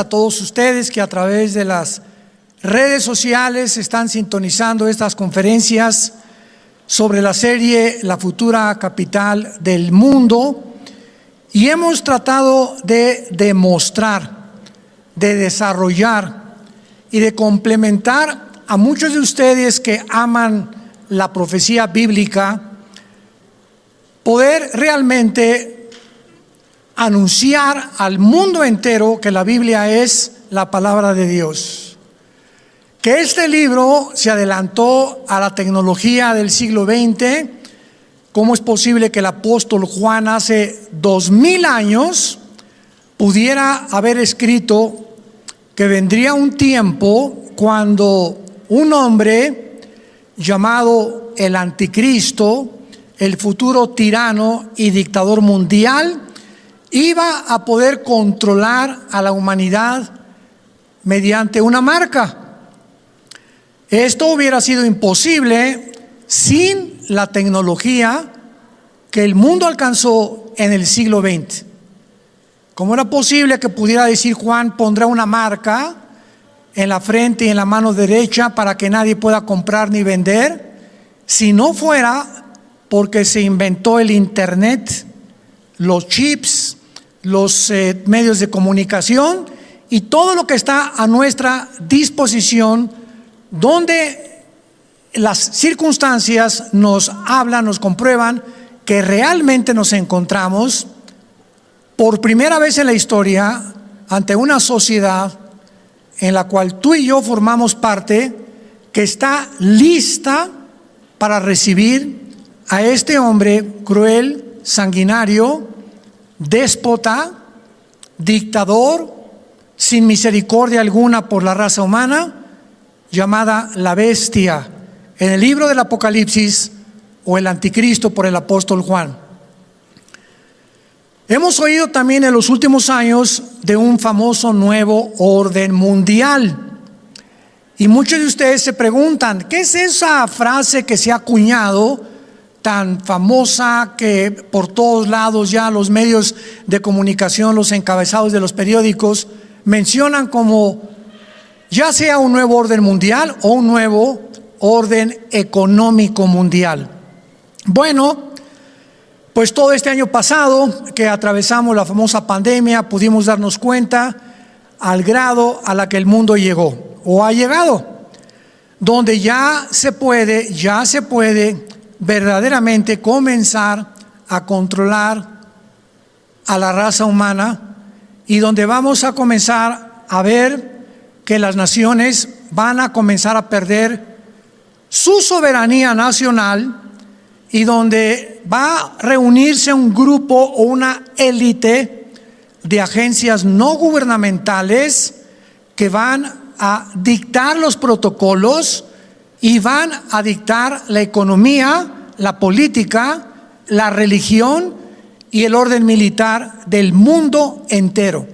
A todos ustedes que a través de las redes sociales están sintonizando estas conferencias sobre la serie La futura capital del mundo, y hemos tratado de demostrar, de desarrollar y de complementar a muchos de ustedes que aman la profecía bíblica, poder realmente anunciar al mundo entero que la Biblia es la palabra de Dios. Que este libro se adelantó a la tecnología del siglo XX. ¿Cómo es posible que el apóstol Juan hace 2000 años pudiera haber escrito que vendría un tiempo cuando un hombre llamado el Anticristo, el futuro tirano y dictador mundial, iba a poder controlar a la humanidad mediante una marca? Esto hubiera sido imposible sin la tecnología que el mundo alcanzó en el siglo XX. ¿Cómo era posible que pudiera decir Juan, pondrá una marca en la frente y en la mano derecha para que nadie pueda comprar ni vender, si no fuera porque se inventó el internet, los chips, los medios de comunicación y todo lo que está a nuestra disposición, donde las circunstancias nos hablan, nos comprueban que realmente nos encontramos por primera vez en la historia ante una sociedad en la cual tú y yo formamos parte, que está lista para recibir a este hombre cruel, sanguinario, déspota, dictador, sin misericordia alguna por la raza humana, llamada la bestia en el libro del Apocalipsis, o el Anticristo por el apóstol Juan. Hemos oído también en los últimos años de un famoso nuevo orden mundial, y muchos de ustedes se preguntan, ¿qué es esa frase que se ha acuñado tan famosa que por todos lados ya los medios de comunicación, los encabezados de los periódicos mencionan como ya sea un nuevo orden mundial o un nuevo orden económico mundial? Bueno, pues todo este año pasado que atravesamos la famosa pandemia, pudimos darnos cuenta al grado a la que el mundo llegó o ha llegado, donde ya se puede verdaderamente comenzar a controlar a la raza humana, y donde vamos a comenzar a ver que las naciones van a comenzar a perder su soberanía nacional, y donde va a reunirse un grupo o una élite de agencias no gubernamentales que van a dictar los protocolos y van a dictar la economía, la política, la religión y el orden militar del mundo entero.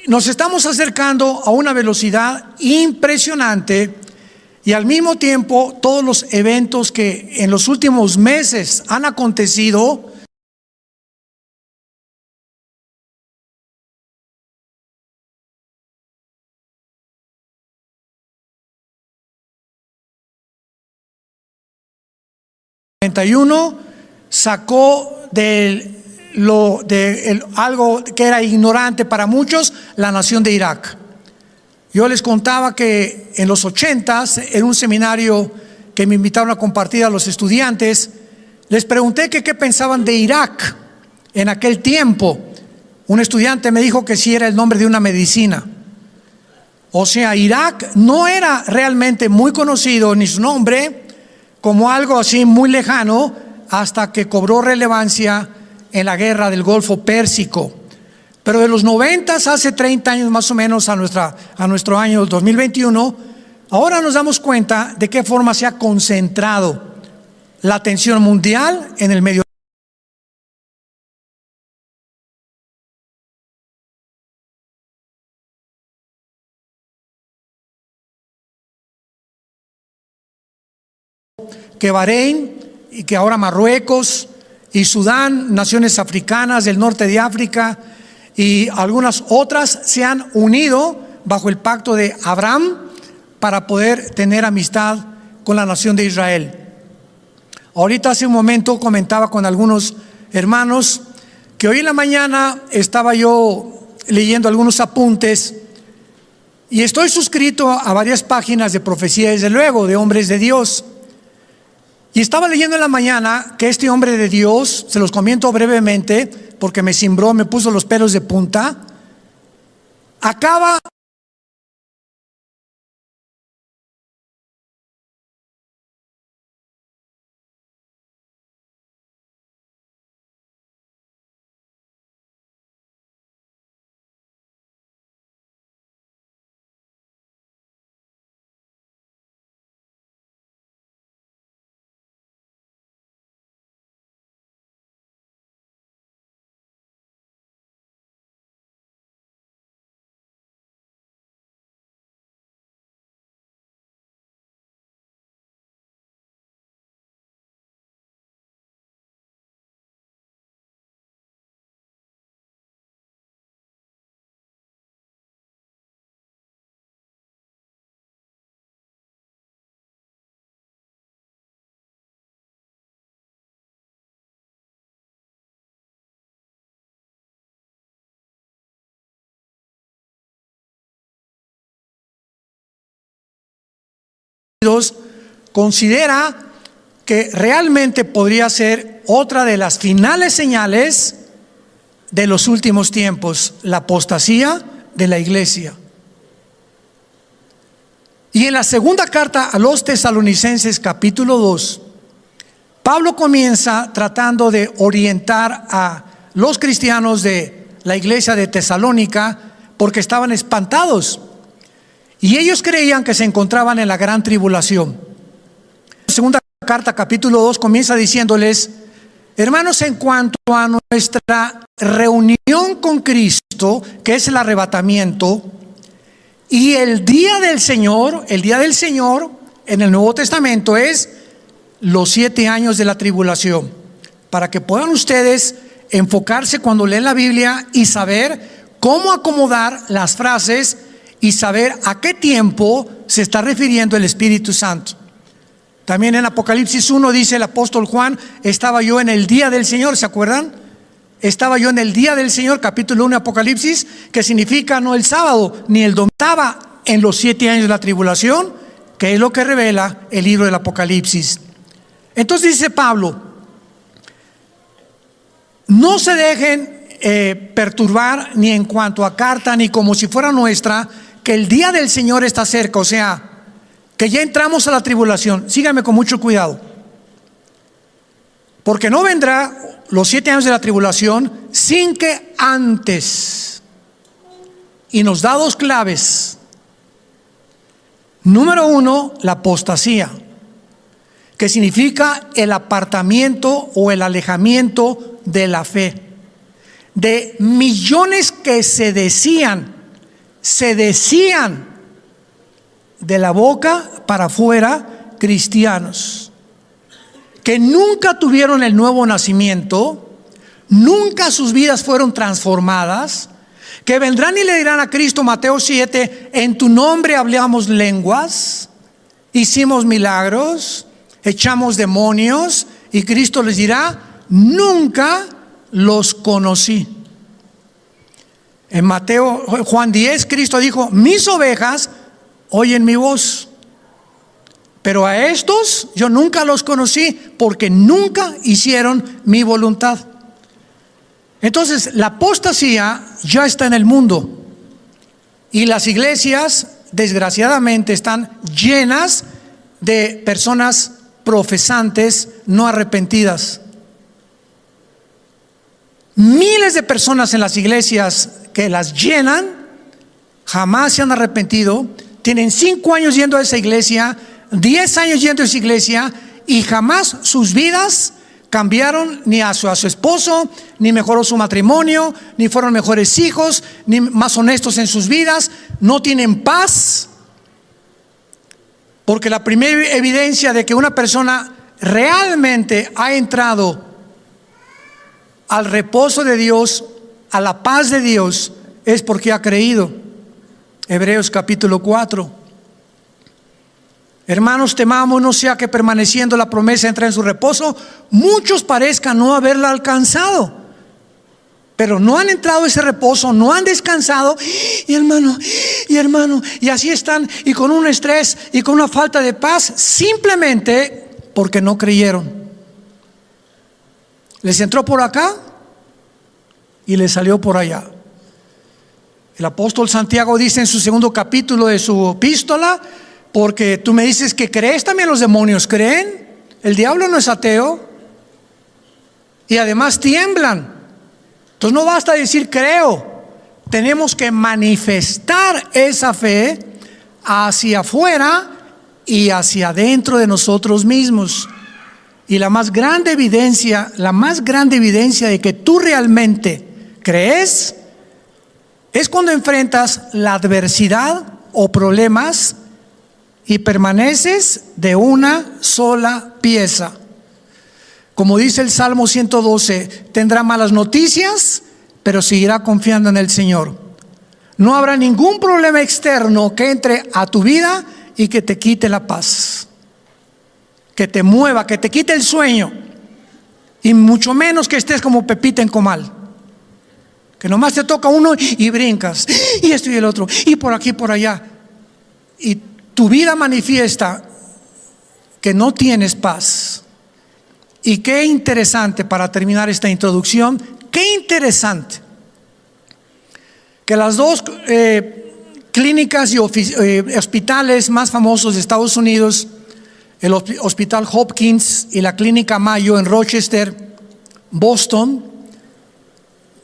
Nos estamos acercando a una velocidad impresionante, y al mismo tiempo todos los eventos que en los últimos meses han acontecido sacó algo que era ignorante para muchos, la nación de Irak. Yo les contaba que en los 80s, en un seminario que me invitaron a compartir a los estudiantes, les pregunté que qué pensaban de Irak en aquel tiempo. Un estudiante me dijo que sí era el nombre de una medicina. O sea, Irak no era realmente muy conocido, ni su nombre, como algo así muy lejano, hasta que cobró relevancia en la guerra del Golfo Pérsico. Pero de los 90s, hace 30 años más o menos, a nuestro año 2021, ahora nos damos cuenta de qué forma se ha concentrado la atención mundial en el Medio que Bahrein y que ahora Marruecos y Sudán, naciones africanas del norte de África, y algunas otras se han unido bajo el pacto de Abraham para poder tener amistad con la nación de Israel. Ahorita hace un momento comentaba con algunos hermanos que hoy en la mañana estaba yo leyendo algunos apuntes y estoy suscrito a varias páginas de profecía, desde luego, de hombres de Dios. Y estaba leyendo en la mañana que este hombre de Dios, se los comento brevemente porque me cimbró, me puso los pelos de punta, acaba considera que realmente podría ser otra de las finales señales de los últimos tiempos, la apostasía de la iglesia. Y en la segunda carta a los Tesalonicenses, capítulo 2, Pablo comienza tratando de orientar a los cristianos de la iglesia de Tesalónica porque estaban espantados y ellos creían que se encontraban en la gran tribulación. Segunda carta, capítulo 2, comienza diciéndoles: hermanos, en cuanto a nuestra reunión con Cristo, que es el arrebatamiento, y el día del Señor en el Nuevo Testamento es los 7 años de la tribulación, para que puedan ustedes enfocarse cuando leen la Biblia y saber cómo acomodar las frases y saber a qué tiempo se está refiriendo el Espíritu Santo. También en Apocalipsis 1 dice el apóstol Juan: estaba yo en el día del Señor, ¿se acuerdan? Estaba yo en el día del Señor, capítulo 1 de Apocalipsis, que significa no el sábado ni el domingo. Estaba en los 7 años de la tribulación, que es lo que revela el libro del Apocalipsis. Entonces dice Pablo: no se dejen perturbar ni en cuanto a carta ni como si fuera nuestra, que el día del Señor está cerca, o sea, que ya entramos a la tribulación. Síganme con mucho cuidado, porque no vendrá los 7 años de la tribulación sin que antes, y nos da 2 claves. Número 1, la apostasía, que significa el apartamiento o el alejamiento de la fe, de millones que se decían de la boca para afuera cristianos, que nunca tuvieron el nuevo nacimiento, nunca sus vidas fueron transformadas, que vendrán y le dirán a Cristo, Mateo 7, en tu nombre hablamos lenguas, hicimos milagros, echamos demonios, y Cristo les dirá: nunca los conocí. En Juan 10, Cristo dijo: mis ovejas oyen mi voz, pero a estos yo nunca los conocí, porque nunca hicieron mi voluntad. Entonces la apostasía ya está en el mundo, y las iglesias desgraciadamente están llenas de personas profesantes no arrepentidas. Miles de personas en las iglesias que las llenan jamás se han arrepentido. Tienen 5 años yendo a esa iglesia, 10 años yendo a esa iglesia, y jamás sus vidas cambiaron, ni a su esposo, ni mejoró su matrimonio, ni fueron mejores hijos, ni más honestos en sus vidas. No tienen paz, porque la primera evidencia de que una persona realmente ha entrado al reposo de Dios, a la paz de Dios es porque ha creído. Hebreos capítulo 4. Hermanos, temamos no sea que permaneciendo la promesa entre en su reposo, muchos parezcan no haberla alcanzado. Pero no han entrado a ese reposo, no han descansado, y hermano, y así están, y con un estrés y con una falta de paz, simplemente porque no creyeron. Les entró por acá y les salió por allá. El apóstol Santiago dice en su segundo capítulo de su epístola: porque tú me dices que crees, también los demonios creen. El diablo no es ateo, y además tiemblan. Entonces no basta decir creo, tenemos que manifestar esa fe hacia afuera y hacia adentro de nosotros mismos. Y la más grande evidencia de que tú realmente crees es cuando enfrentas la adversidad o problemas y permaneces de una sola pieza. Como dice el Salmo 112, tendrá malas noticias, pero seguirá confiando en el Señor. No habrá ningún problema externo que entre a tu vida y que te quite la paz, que te mueva, que te quite el sueño, y mucho menos que estés como Pepita en comal, que nomás te toca uno y brincas, y esto y el otro, y por aquí y por allá, y tu vida manifiesta que no tienes paz. Y qué interesante, para terminar esta introducción, qué interesante que las dos clínicas y hospitales más famosos de Estados Unidos, el Hospital Hopkins y la Clínica Mayo en Rochester, Boston,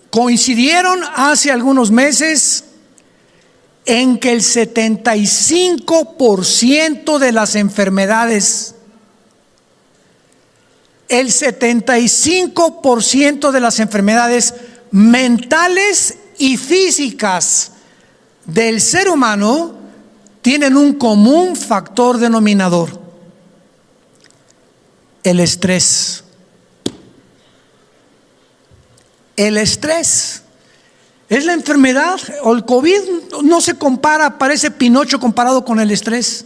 coincidieron hace algunos meses en que el 75% de las enfermedades, el 75% de las enfermedades mentales y físicas del ser humano tienen un común factor denominador: el estrés. El estrés es la enfermedad, o el COVID no se compara, parece Pinocho comparado con el estrés.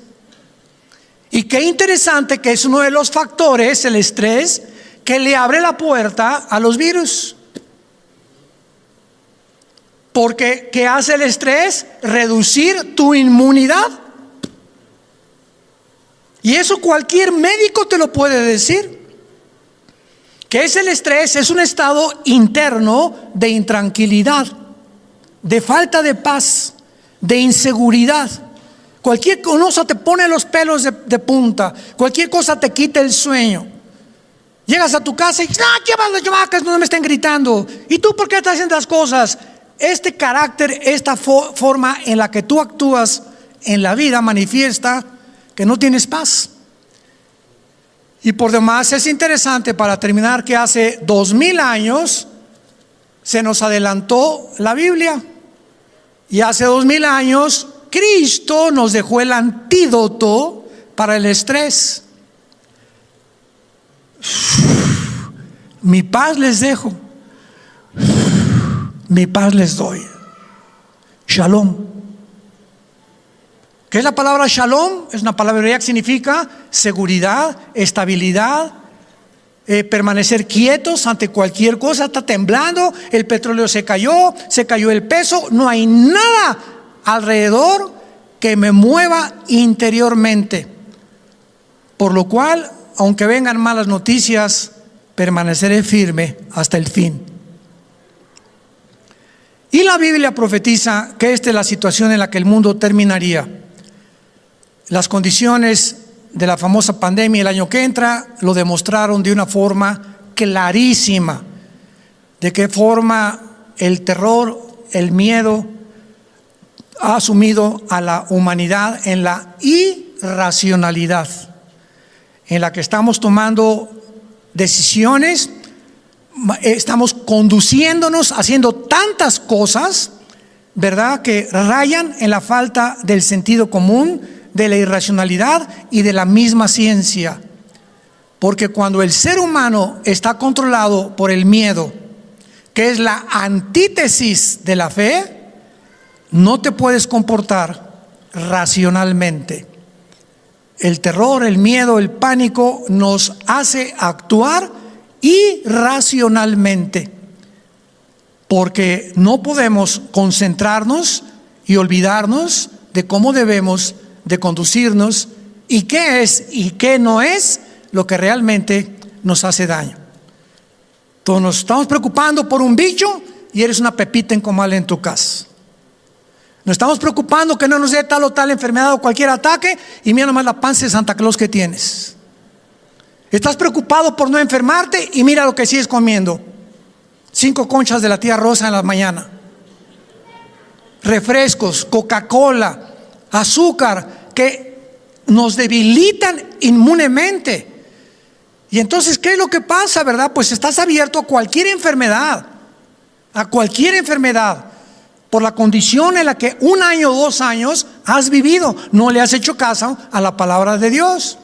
Y qué interesante que es uno de los factores, el estrés, que le abre la puerta a los virus. Porque ¿qué hace el estrés? Reducir tu inmunidad. Y eso cualquier médico te lo puede decir. ¿Qué es el estrés? Es un estado interno de intranquilidad, de falta de paz, de inseguridad. Cualquier cosa te pone los pelos de punta, cualquier cosa te quita el sueño. Llegas a tu casa y dices: ¿qué van las chamacas? No me estén gritando. ¿Y tú por qué estás haciendo las cosas? Este carácter, esta forma en la que tú actúas en la vida manifiesta que no tienes paz. Y por demás es interesante, para terminar, que hace 2000 años se nos adelantó la Biblia. Y hace 2000 años Cristo nos dejó el antídoto para el estrés. Mi paz les dejo, mi paz les doy. Shalom. ¿Qué es la palabra shalom? Es una palabra hebrea que significa seguridad, estabilidad, permanecer quietos ante cualquier cosa. Está temblando, el petróleo se cayó el peso, no hay nada alrededor que me mueva interiormente. Por lo cual, aunque vengan malas noticias, permaneceré firme hasta el fin. Y la Biblia profetiza que esta es la situación en la que el mundo terminaría. Las condiciones de la famosa pandemia el año que entra lo demostraron de una forma clarísima. De qué forma el terror, el miedo ha asumido a la humanidad en la irracionalidad, en la que estamos tomando decisiones, estamos conduciéndonos, haciendo tantas cosas, ¿verdad?, que rayan en la falta del sentido común, de la irracionalidad y de la misma ciencia. Porque cuando el ser humano está controlado por el miedo, que es la antítesis de la fe, no te puedes comportar racionalmente. El terror, el miedo, el pánico nos hace actuar irracionalmente, porque no podemos concentrarnos y olvidarnos de cómo debemos de conducirnos y qué es y qué no es lo que realmente nos hace daño. Todos nos estamos preocupando por un bicho y eres una pepita en comal en tu casa. Nos estamos preocupando que no nos dé tal o tal enfermedad o cualquier ataque y mira nomás la panza de Santa Claus que tienes. Estás preocupado por no enfermarte y mira lo que sigues comiendo: 5 conchas de la tía Rosa en la mañana, refrescos, Coca-Cola, azúcar, que nos debilitan inmunemente. Y entonces, ¿qué es lo que pasa, verdad? Pues estás abierto a cualquier enfermedad, por la condición en la que 1 año o 2 años has vivido. No le has hecho caso a la palabra de Dios.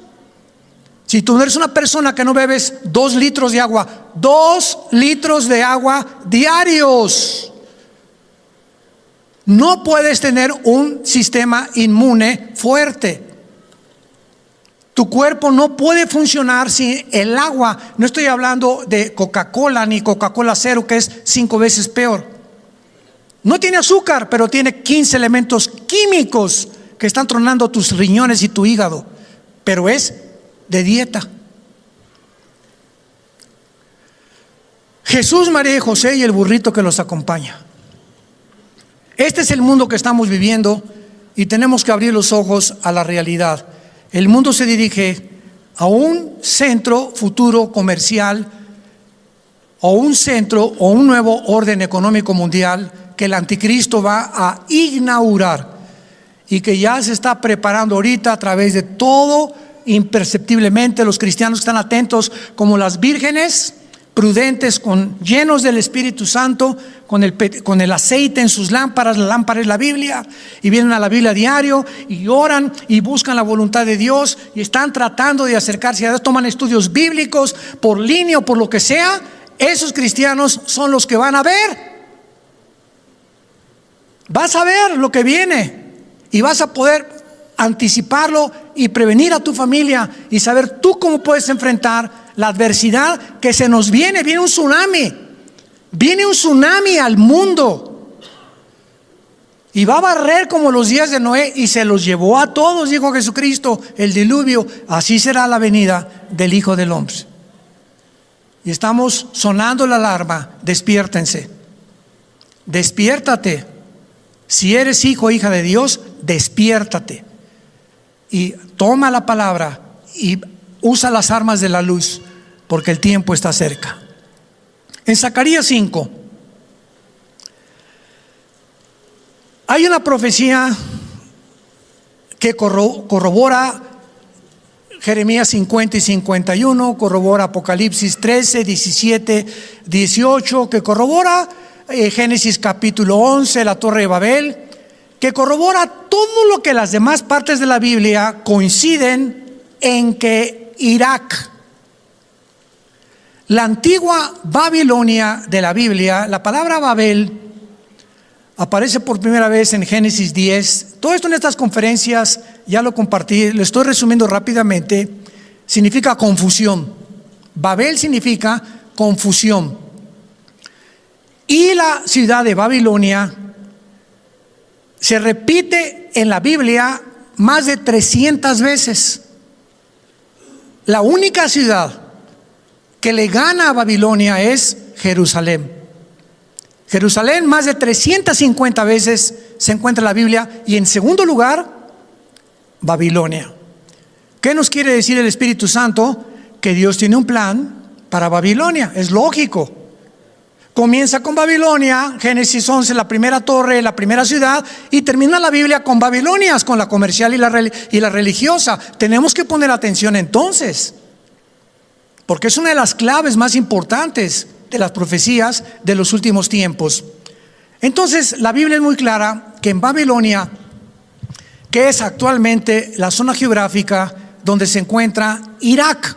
Si tú eres una persona que no bebes 2 litros de agua, 2 litros de agua diarios, no puedes tener un sistema inmune fuerte. Tu cuerpo no puede funcionar sin el agua. No estoy hablando de Coca-Cola ni Coca-Cola cero, que es 5 veces peor. No tiene azúcar, pero tiene 15 elementos químicos que están tronando tus riñones y tu hígado, pero es de dieta. Jesús, María y José y el burrito que los acompaña. Este es el mundo que estamos viviendo y tenemos que abrir los ojos a la realidad. El mundo se dirige a un centro futuro comercial, o un centro o un nuevo orden económico mundial que el anticristo va a inaugurar y que ya se está preparando ahorita a través de todo, imperceptiblemente. Los cristianos están atentos como las vírgenes prudentes, llenos del Espíritu Santo, con el aceite en sus lámparas. La lámpara es la Biblia, y vienen a la Biblia diario y oran y buscan la voluntad de Dios y están tratando de acercarse a Dios. Toman estudios bíblicos por línea o por lo que sea. Esos cristianos son los que van a ver. Vas a ver lo que viene y vas a poder anticiparlo y prevenir a tu familia y saber tú cómo puedes enfrentar la adversidad que se nos viene. Viene un tsunami al mundo y va a barrer como los días de Noé, y se los llevó a todos, dijo Jesucristo, el diluvio. Así será la venida del Hijo del Hombre. Y estamos sonando la alarma. Despiértense, despiértate. Si eres hijo o hija de Dios, despiértate y toma la palabra y usa las armas de la luz, porque el tiempo está cerca. En Zacarías 5 hay una profecía que corrobora Jeremías 50 y 51, corrobora Apocalipsis 13, 17, 18, que corrobora Génesis capítulo 11, la Torre de Babel, que corrobora todo lo que las demás partes de la Biblia coinciden en que Irak, la antigua Babilonia de la Biblia, la palabra Babel aparece por primera vez en Génesis 10. Todo esto en estas conferencias ya lo compartí, lo estoy resumiendo rápidamente. Significa confusión. Babel significa confusión. Y la ciudad de Babilonia se repite en la Biblia más de 300 veces. La única ciudad que le gana a Babilonia es Jerusalén. Jerusalén más de 350 veces se encuentra en la Biblia, y en segundo lugar, Babilonia. ¿Qué nos quiere decir el Espíritu Santo? Que Dios tiene un plan para Babilonia. Es lógico. Comienza con Babilonia, Génesis 11, la primera torre, la primera ciudad, y termina la Biblia con Babilonias, con la comercial y la religiosa. Tenemos que poner atención entonces, porque es una de las claves más importantes de las profecías de los últimos tiempos. Entonces, la Biblia es muy clara que en Babilonia, que es actualmente la zona geográfica donde se encuentra Irak,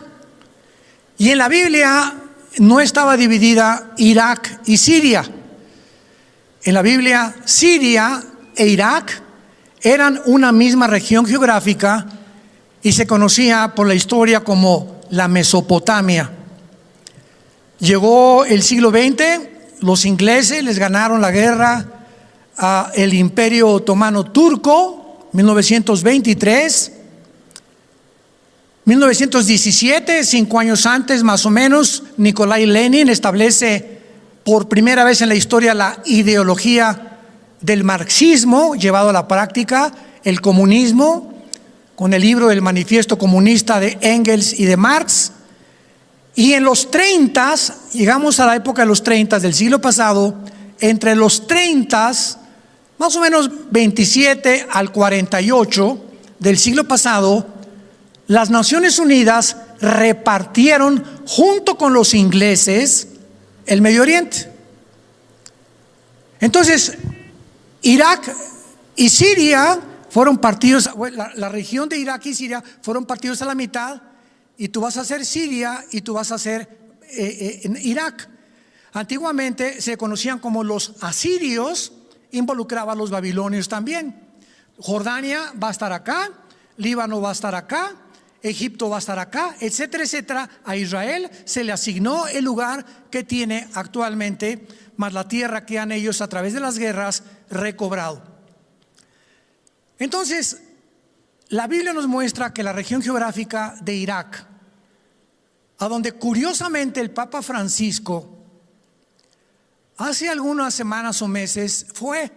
y en la Biblia no estaba dividida Irak y Siria. En la Biblia, Siria e Irak eran una misma región geográfica y se conocía por la historia como la Mesopotamia. Llegó el siglo XX, los ingleses les ganaron la guerra al Imperio Otomano Turco, 1923. 1917, 5 años antes más o menos, Nikolai Lenin establece por primera vez en la historia la ideología del marxismo llevado a la práctica, el comunismo, con el libro del Manifiesto Comunista de Engels y de Marx. Y en los 30, llegamos a la época de los 30 del siglo pasado, entre los 30, más o menos 27 al 48 del siglo pasado, las Naciones Unidas repartieron junto con los ingleses el Medio Oriente. Entonces, Irak y Siria fueron partidos, la región de Irak y Siria fueron partidos a la mitad, y tú vas a hacer Siria y tú vas a hacer Irak. Antiguamente se conocían como los asirios, involucraba a los babilonios también. Jordania va a estar acá, Líbano va a estar acá, Egipto va a estar acá, etcétera, etcétera. A Israel se le asignó el lugar que tiene actualmente, más la tierra que han ellos a través de las guerras recobrado. Entonces, la Biblia nos muestra que la región geográfica de Irak, a donde curiosamente el Papa Francisco hace algunas semanas o meses fue,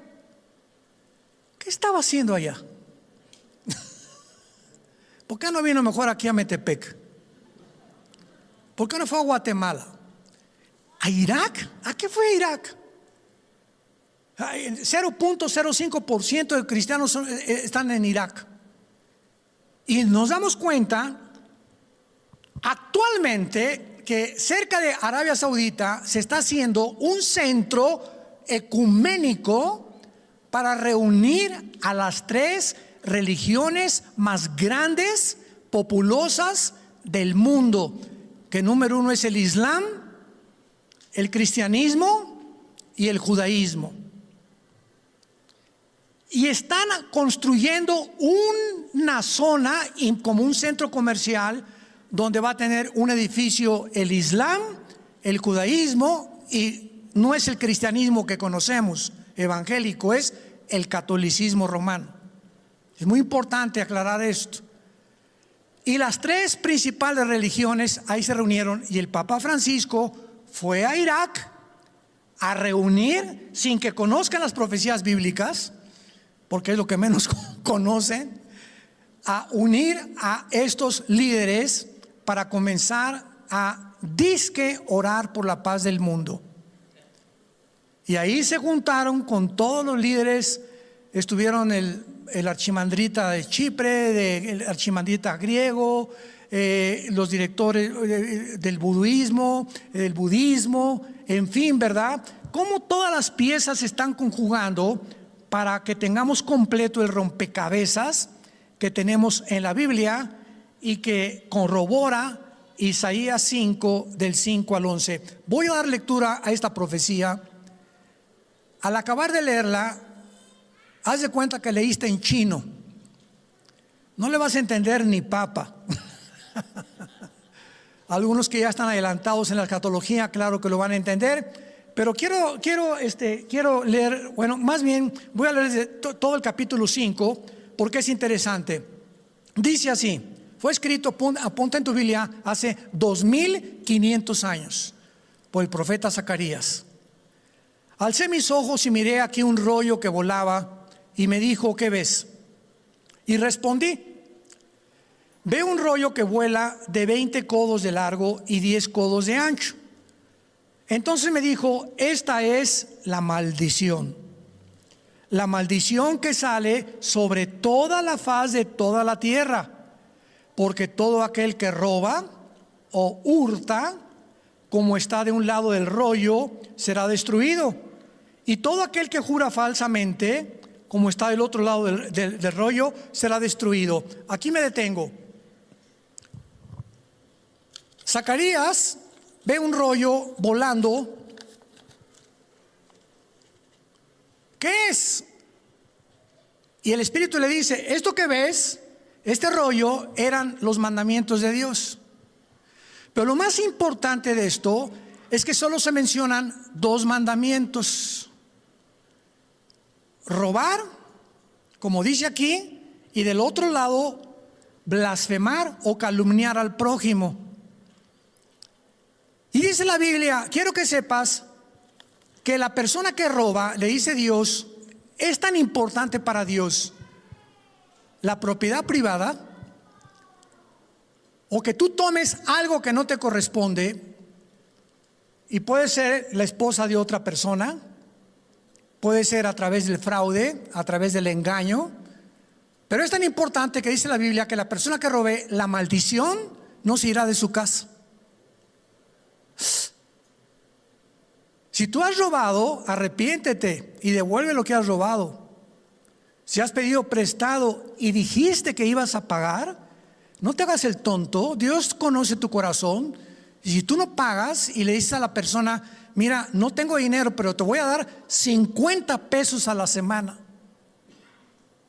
¿qué estaba haciendo allá? ¿Por qué no vino mejor aquí a Metepec? ¿Por qué no fue a Guatemala? ¿A Irak? ¿A qué fue a Irak? 0.05% de cristianos están en Irak. Y nos damos cuenta actualmente que cerca de Arabia Saudita se está haciendo un centro ecuménico para reunir a las 3 religiones más grandes, populosas del mundo, que número 1 es el Islam, el cristianismo y el judaísmo. Y están construyendo una zona como un centro comercial donde va a tener un edificio el Islam, el judaísmo, y no es el cristianismo que conocemos evangélico, es el catolicismo romano. Es muy importante aclarar esto. Y las 3 principales religiones ahí se reunieron, y el Papa Francisco fue a Irak a reunir, sin que conozcan las profecías bíblicas, porque es lo que menos conocen, a unir a estos líderes para comenzar a disque orar por la paz del mundo. Y ahí se juntaron con todos los líderes. Estuvieron el archimandrita de Chipre, el archimandrita griego, los directores del budismo, en fin, ¿verdad? Cómo todas las piezas se están conjugando para que tengamos completo el rompecabezas que tenemos en la Biblia y que corrobora Isaías 5 del 5 al 11. Voy a dar lectura a esta profecía. Al acabar de leerla, haz de cuenta que leíste en chino. No le vas a entender ni papa. Algunos que ya están adelantados en la escatología, claro que lo van a entender. Pero quiero leer, bueno, más bien voy a leer todo el capítulo 5 porque es interesante. Dice así, fue escrito, apunta en tu Biblia, hace 2500 años por el profeta Zacarías. Alcé mis ojos y miré aquí un rollo que volaba y me dijo, ¿qué ves? Y respondí, veo un rollo que vuela de 20 codos de largo y 10 codos de ancho. Entonces me dijo, esta es la maldición que sale sobre toda la faz de toda la tierra, porque todo aquel que roba o hurta, como está de un lado del rollo, será destruido, y todo aquel que jura falsamente, como está del otro lado del rollo, será destruido. Aquí me detengo. Zacarías ve un rollo volando. ¿Qué es? Y el Espíritu le dice, esto que ves, este rollo, eran los mandamientos de Dios. Pero lo más importante de esto es que solo se mencionan 2 mandamientos: robar, como dice aquí, y del otro lado, blasfemar o calumniar al prójimo. Y dice la Biblia, quiero que sepas que la persona que roba, le dice Dios, es tan importante para Dios la propiedad privada, o que tú tomes algo que no te corresponde, y puede ser la esposa de otra persona, puede ser a través del fraude, a través del engaño, pero es tan importante que dice la Biblia que la persona que robe, la maldición no se irá de su casa. Si tú has robado, arrepiéntete y devuelve lo que has robado. Si has pedido prestado y dijiste que ibas a pagar, no te hagas el tonto. Dios conoce tu corazón. Y si tú no pagas y le dices a la persona, mira, no tengo dinero, pero te voy a dar 50 pesos a la semana,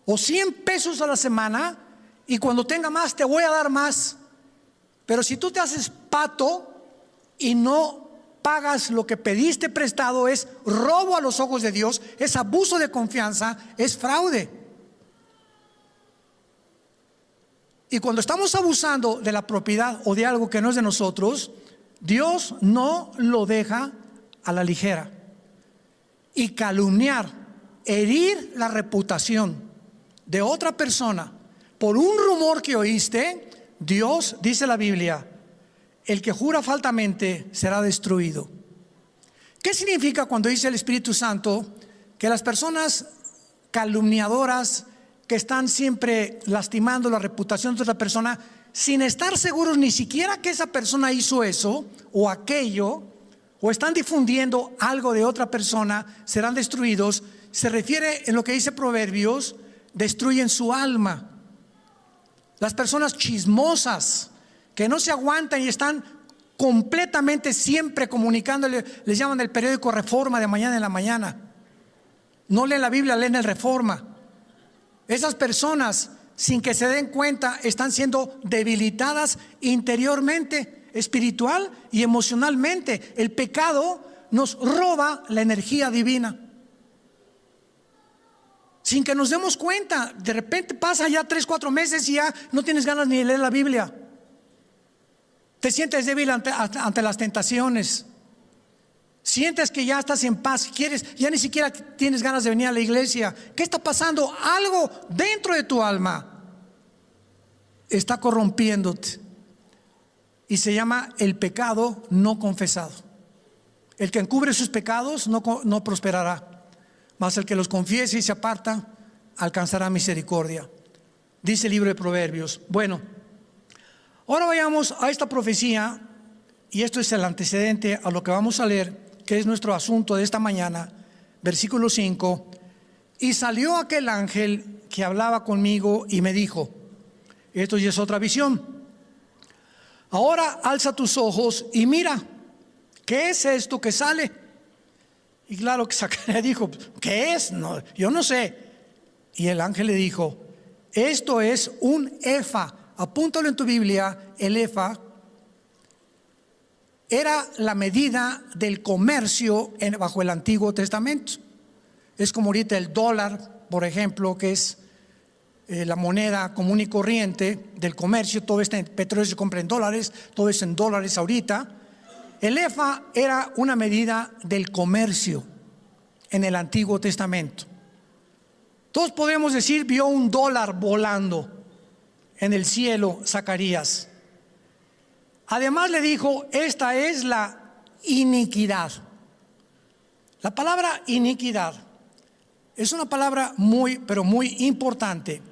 o 100 pesos a la semana, y cuando tenga más te voy a dar más. Pero si tú te haces pato y no pagas lo que pediste prestado, es robo a los ojos de Dios, es abuso de confianza, es fraude. Y cuando estamos abusando de la propiedad o de algo que no es de nosotros, Dios no lo deja a la ligera. Y calumniar, herir la reputación de otra persona por un rumor que oíste, Dios, dice la Biblia, el que jura falsamente será destruido. ¿Qué significa cuando dice el Espíritu Santo que las personas calumniadoras, que están siempre lastimando la reputación de otra persona, sin estar seguros ni siquiera que esa persona hizo eso o aquello, o están difundiendo algo de otra persona, serán destruidos? Se refiere, en lo que dice Proverbios, destruyen su alma. Las personas chismosas, que no se aguantan y están completamente siempre comunicándole, les llaman el periódico Reforma de mañana en la mañana. No leen la Biblia, leen el Reforma. Esas personas, sin que se den cuenta, están siendo debilitadas interiormente, espiritual y emocionalmente. El pecado nos roba la energía divina. Sin que nos demos cuenta, de repente pasa ya 3-4 meses y ya no tienes ganas ni de leer la Biblia. Te sientes débil ante las tentaciones. Sientes que ya estás en paz, ya ni siquiera tienes ganas de venir a la iglesia. ¿Qué está pasando? Algo dentro de tu alma está corrompiéndote. Y se llama el pecado no confesado. El que encubre sus pecados no prosperará, mas el que los confiese y se aparta alcanzará misericordia. Dice el libro de Proverbios. Bueno, ahora vayamos a esta profecía, y esto es el antecedente a lo que vamos a leer, que es nuestro asunto de esta mañana. Versículo 5. Y salió aquel ángel que hablaba conmigo y me dijo, esto ya es otra visión, ahora alza tus ojos y mira, ¿qué es esto que sale? Y claro que Zacarías dijo, ¿qué es? No, yo no sé. Y el ángel le dijo, esto es un efa. Apúntalo en tu Biblia. El efa era la medida del comercio bajo el Antiguo Testamento. Es como ahorita el dólar, por ejemplo, que es la moneda común y corriente del comercio. Todo este petróleo se compra en dólares, todo es en dólares ahorita. El efa era una medida del comercio en el Antiguo Testamento. Todos podemos decir, vio un dólar volando en el cielo Zacarías. Además le dijo, esta es la iniquidad. La palabra iniquidad es una palabra muy, pero muy importante,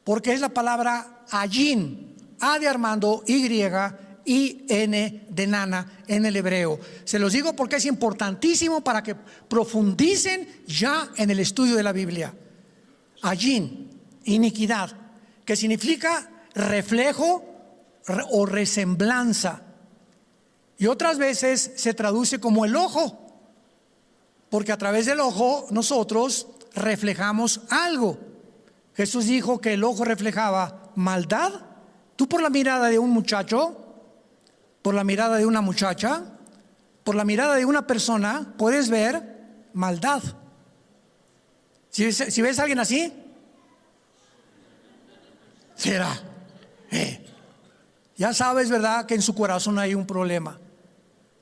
porque es la palabra ayin, A de Armando, Y-N de nana en el hebreo. Se los digo porque es importantísimo para que profundicen ya en el estudio de la Biblia. Ayin, iniquidad, que significa reflejo o resemblanza. Y otras veces se traduce como el ojo, porque a través del ojo nosotros reflejamos algo. Jesús dijo que el ojo reflejaba maldad. Tú por la mirada de un muchacho, por la mirada de una muchacha, por la mirada de una persona, puedes ver maldad. Si ves a alguien así, será. Ya sabes, ¿verdad?, que en su corazón hay un problema.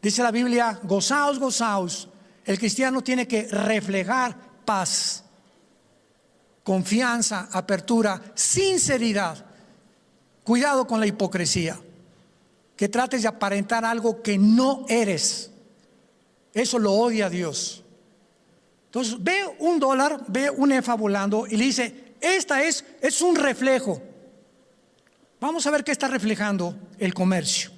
Dice la Biblia, gozaos, gozaos. El cristiano tiene que reflejar paz, confianza, apertura, sinceridad. Cuidado con la hipocresía, que trates de aparentar algo que no eres. Eso lo odia Dios. Entonces ve un dólar, ve un efa volando y le dice, esta es un reflejo. Vamos a ver qué está reflejando el comercio.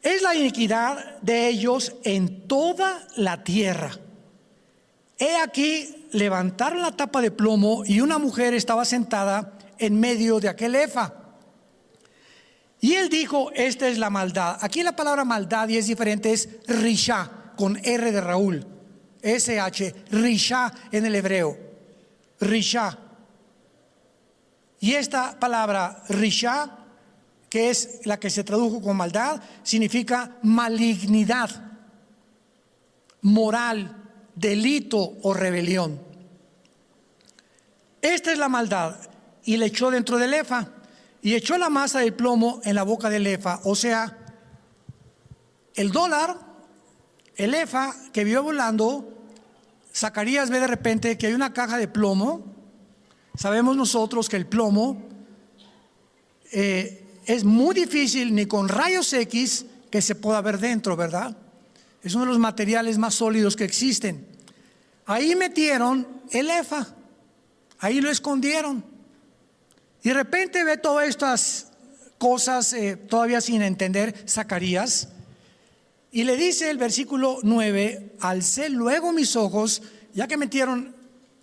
Es la iniquidad de ellos en toda la tierra. He aquí, levantaron la tapa de plomo y una mujer estaba sentada en medio de aquel efa. Y él dijo, esta es la maldad. Aquí la palabra maldad, y es diferente, es rishá, con R de Raúl, SH, rishá en el hebreo, rishá. Y esta palabra rishá, que es la que se tradujo con maldad, significa malignidad, moral, delito o rebelión. Esta es la maldad. Y le echó dentro del efa, y echó la masa del plomo en la boca del efa. O sea, el dólar, el efa que vio volando, Zacarías ve de repente que hay una caja de plomo. Sabemos nosotros que el plomo es muy difícil, ni con rayos X, que se pueda ver dentro, ¿verdad? Es uno de los materiales más sólidos que existen. Ahí metieron el efa, ahí lo escondieron. Y de repente ve todas estas cosas todavía sin entender Zacarías. Y le dice el versículo 9, alcé luego mis ojos, ya que metieron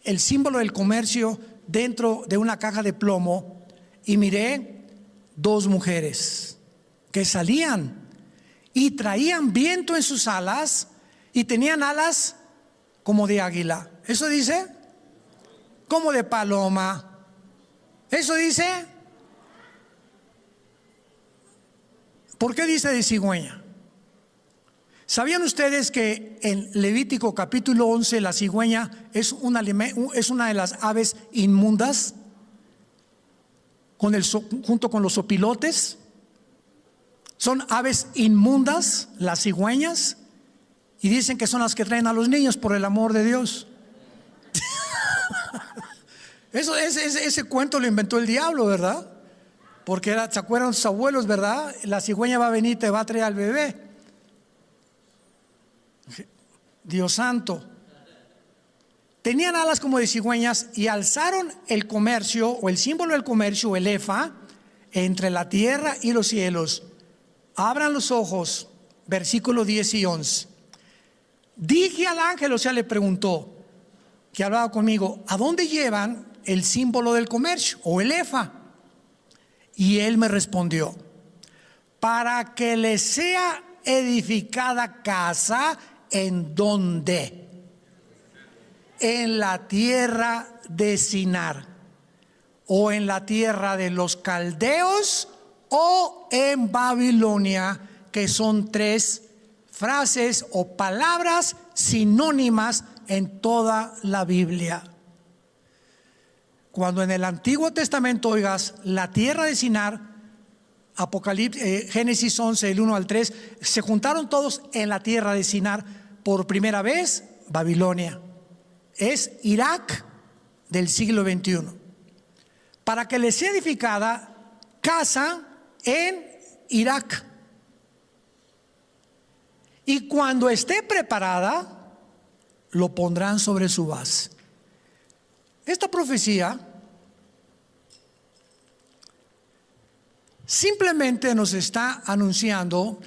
el símbolo del comercio dentro de una caja de plomo, y miré dos mujeres que salían y traían viento en sus alas y tenían alas como de águila. ¿Eso dice? Como de paloma. ¿Eso dice? ¿Por qué dice de cigüeña? ¿Sabían ustedes que en Levítico capítulo 11 la cigüeña es una de las aves inmundas junto con los opilotes? Son aves inmundas las cigüeñas, y dicen que son las que traen a los niños, por el amor de Dios. Ese cuento lo inventó el diablo, ¿verdad? Porque ¿se acuerdan sus abuelos, verdad? La cigüeña va a venir y te va a traer al bebé. Dios santo. Tenían alas como de cigüeñas y alzaron el comercio, o el símbolo del comercio, el efa, entre la tierra y los cielos. Abran los ojos, versículos 10 y 11. Dije al ángel, o sea, le preguntó, que hablaba conmigo, ¿a dónde llevan el símbolo del comercio o el efa? Y él me respondió, para que le sea edificada casa. ¿En dónde? En la tierra de Sinar, o en la tierra de los caldeos, o en Babilonia, que son tres frases o palabras sinónimas en toda la Biblia. Cuando en el Antiguo Testamento oigas la tierra de Sinar, Génesis 11, el 1 al 3, se juntaron todos en la tierra de Sinar por primera vez. Babilonia es Irak del siglo XXI. Para que le sea edificada casa en Irak, y cuando esté preparada lo pondrán sobre su base. Esta profecía simplemente nos está anunciando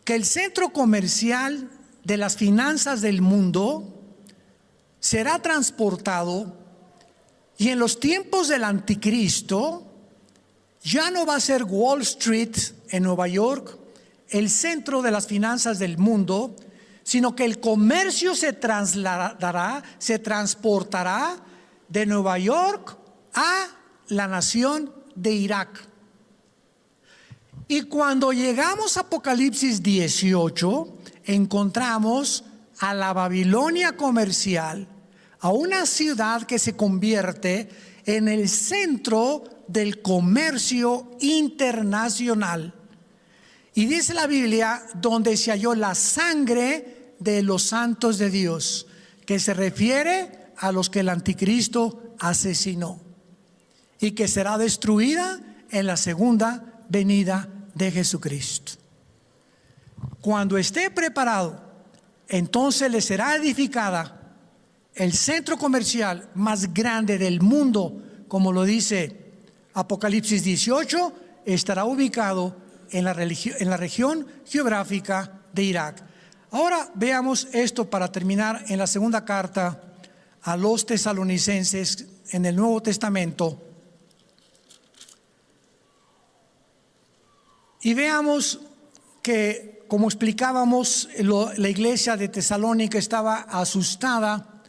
que el centro comercial de las finanzas del mundo será transportado, y en los tiempos del anticristo Ya no va a ser Wall Street en Nueva York el centro de las finanzas del mundo, sino que el comercio se trasladará, se transportará de Nueva York a la nación de Irak. Y cuando llegamos a Apocalipsis 18, encontramos a la Babilonia comercial, a una ciudad que se convierte en el centro del comercio internacional. Y dice la Biblia, donde se halló la sangre de los santos de Dios, que se refiere a los que el anticristo asesinó, y que será destruida en la segunda venida de Jesucristo. Cuando esté preparado, entonces le será edificada el centro comercial más grande del mundo, como lo dice Apocalipsis 18, estará ubicado en la región geográfica de Irak. Ahora veamos esto para terminar en la segunda carta a los tesalonicenses en el Nuevo Testamento. Y veamos que, como explicábamos, la iglesia de Tesalónica estaba asustada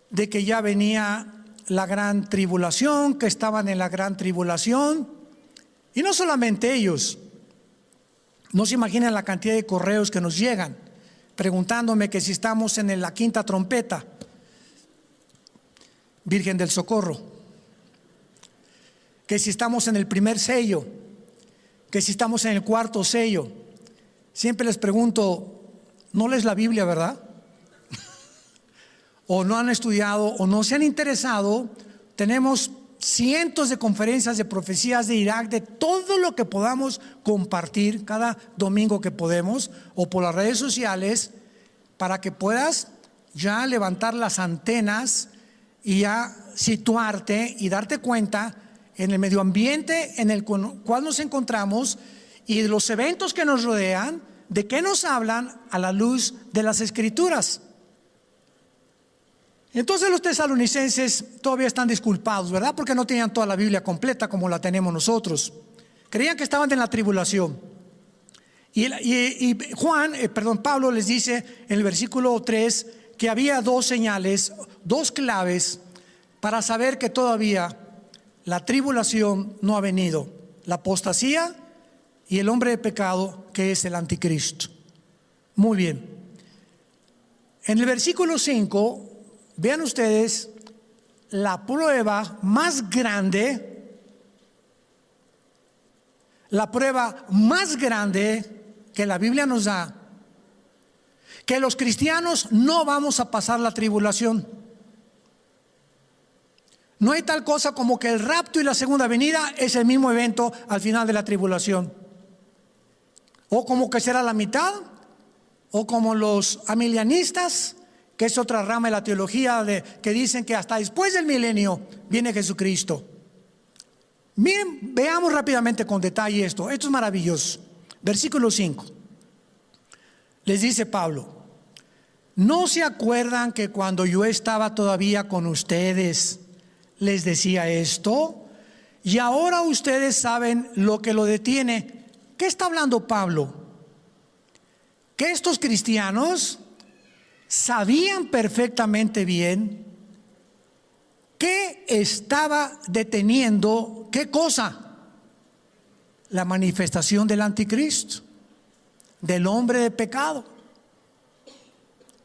de que ya venía la gran tribulación, que estaban en la gran tribulación. Y no solamente ellos. No se imaginan la cantidad de correos que nos llegan preguntándome que si estamos en la quinta trompeta, Virgen del Socorro, que si estamos en el primer sello, que si estamos en el cuarto sello. Siempre les pregunto, ¿no lees la Biblia, verdad? O no han estudiado o no se han interesado. Tenemos cientos de conferencias de profecías de Irak, de todo lo que podamos compartir cada domingo que podemos, o por las redes sociales, para que puedas ya levantar las antenas y ya situarte y darte cuenta en el medio ambiente en el cual nos encontramos y de los eventos que nos rodean, de qué nos hablan a la luz de las Escrituras. Entonces los tesalonicenses todavía están disculpados, ¿verdad? Porque no tenían toda la Biblia completa como la tenemos nosotros. Creían que estaban en la tribulación. Y Pablo les dice en el versículo 3 que había dos señales, dos claves para saber que todavía la tribulación no ha venido: la apostasía y el hombre de pecado, que es el anticristo. Muy bien. En el versículo 5, vean ustedes la prueba más grande, que la Biblia nos da, que los cristianos no vamos a pasar la tribulación. No hay tal cosa como que el rapto y la segunda venida es el mismo evento al final de la tribulación. O como que será la mitad, o como los amilianistas, que es otra rama de la teología que dicen que hasta después del milenio viene Jesucristo. Miren, veamos rápidamente con detalle esto. Esto es maravilloso. Versículo 5. Les dice Pablo: ¿no se acuerdan que cuando yo estaba todavía con ustedes les decía esto? Y ahora ustedes saben lo que lo detiene. ¿Qué está hablando Pablo? Que estos cristianos sabían perfectamente bien que estaba deteniendo, ¿qué cosa? La manifestación del anticristo, del hombre de pecado,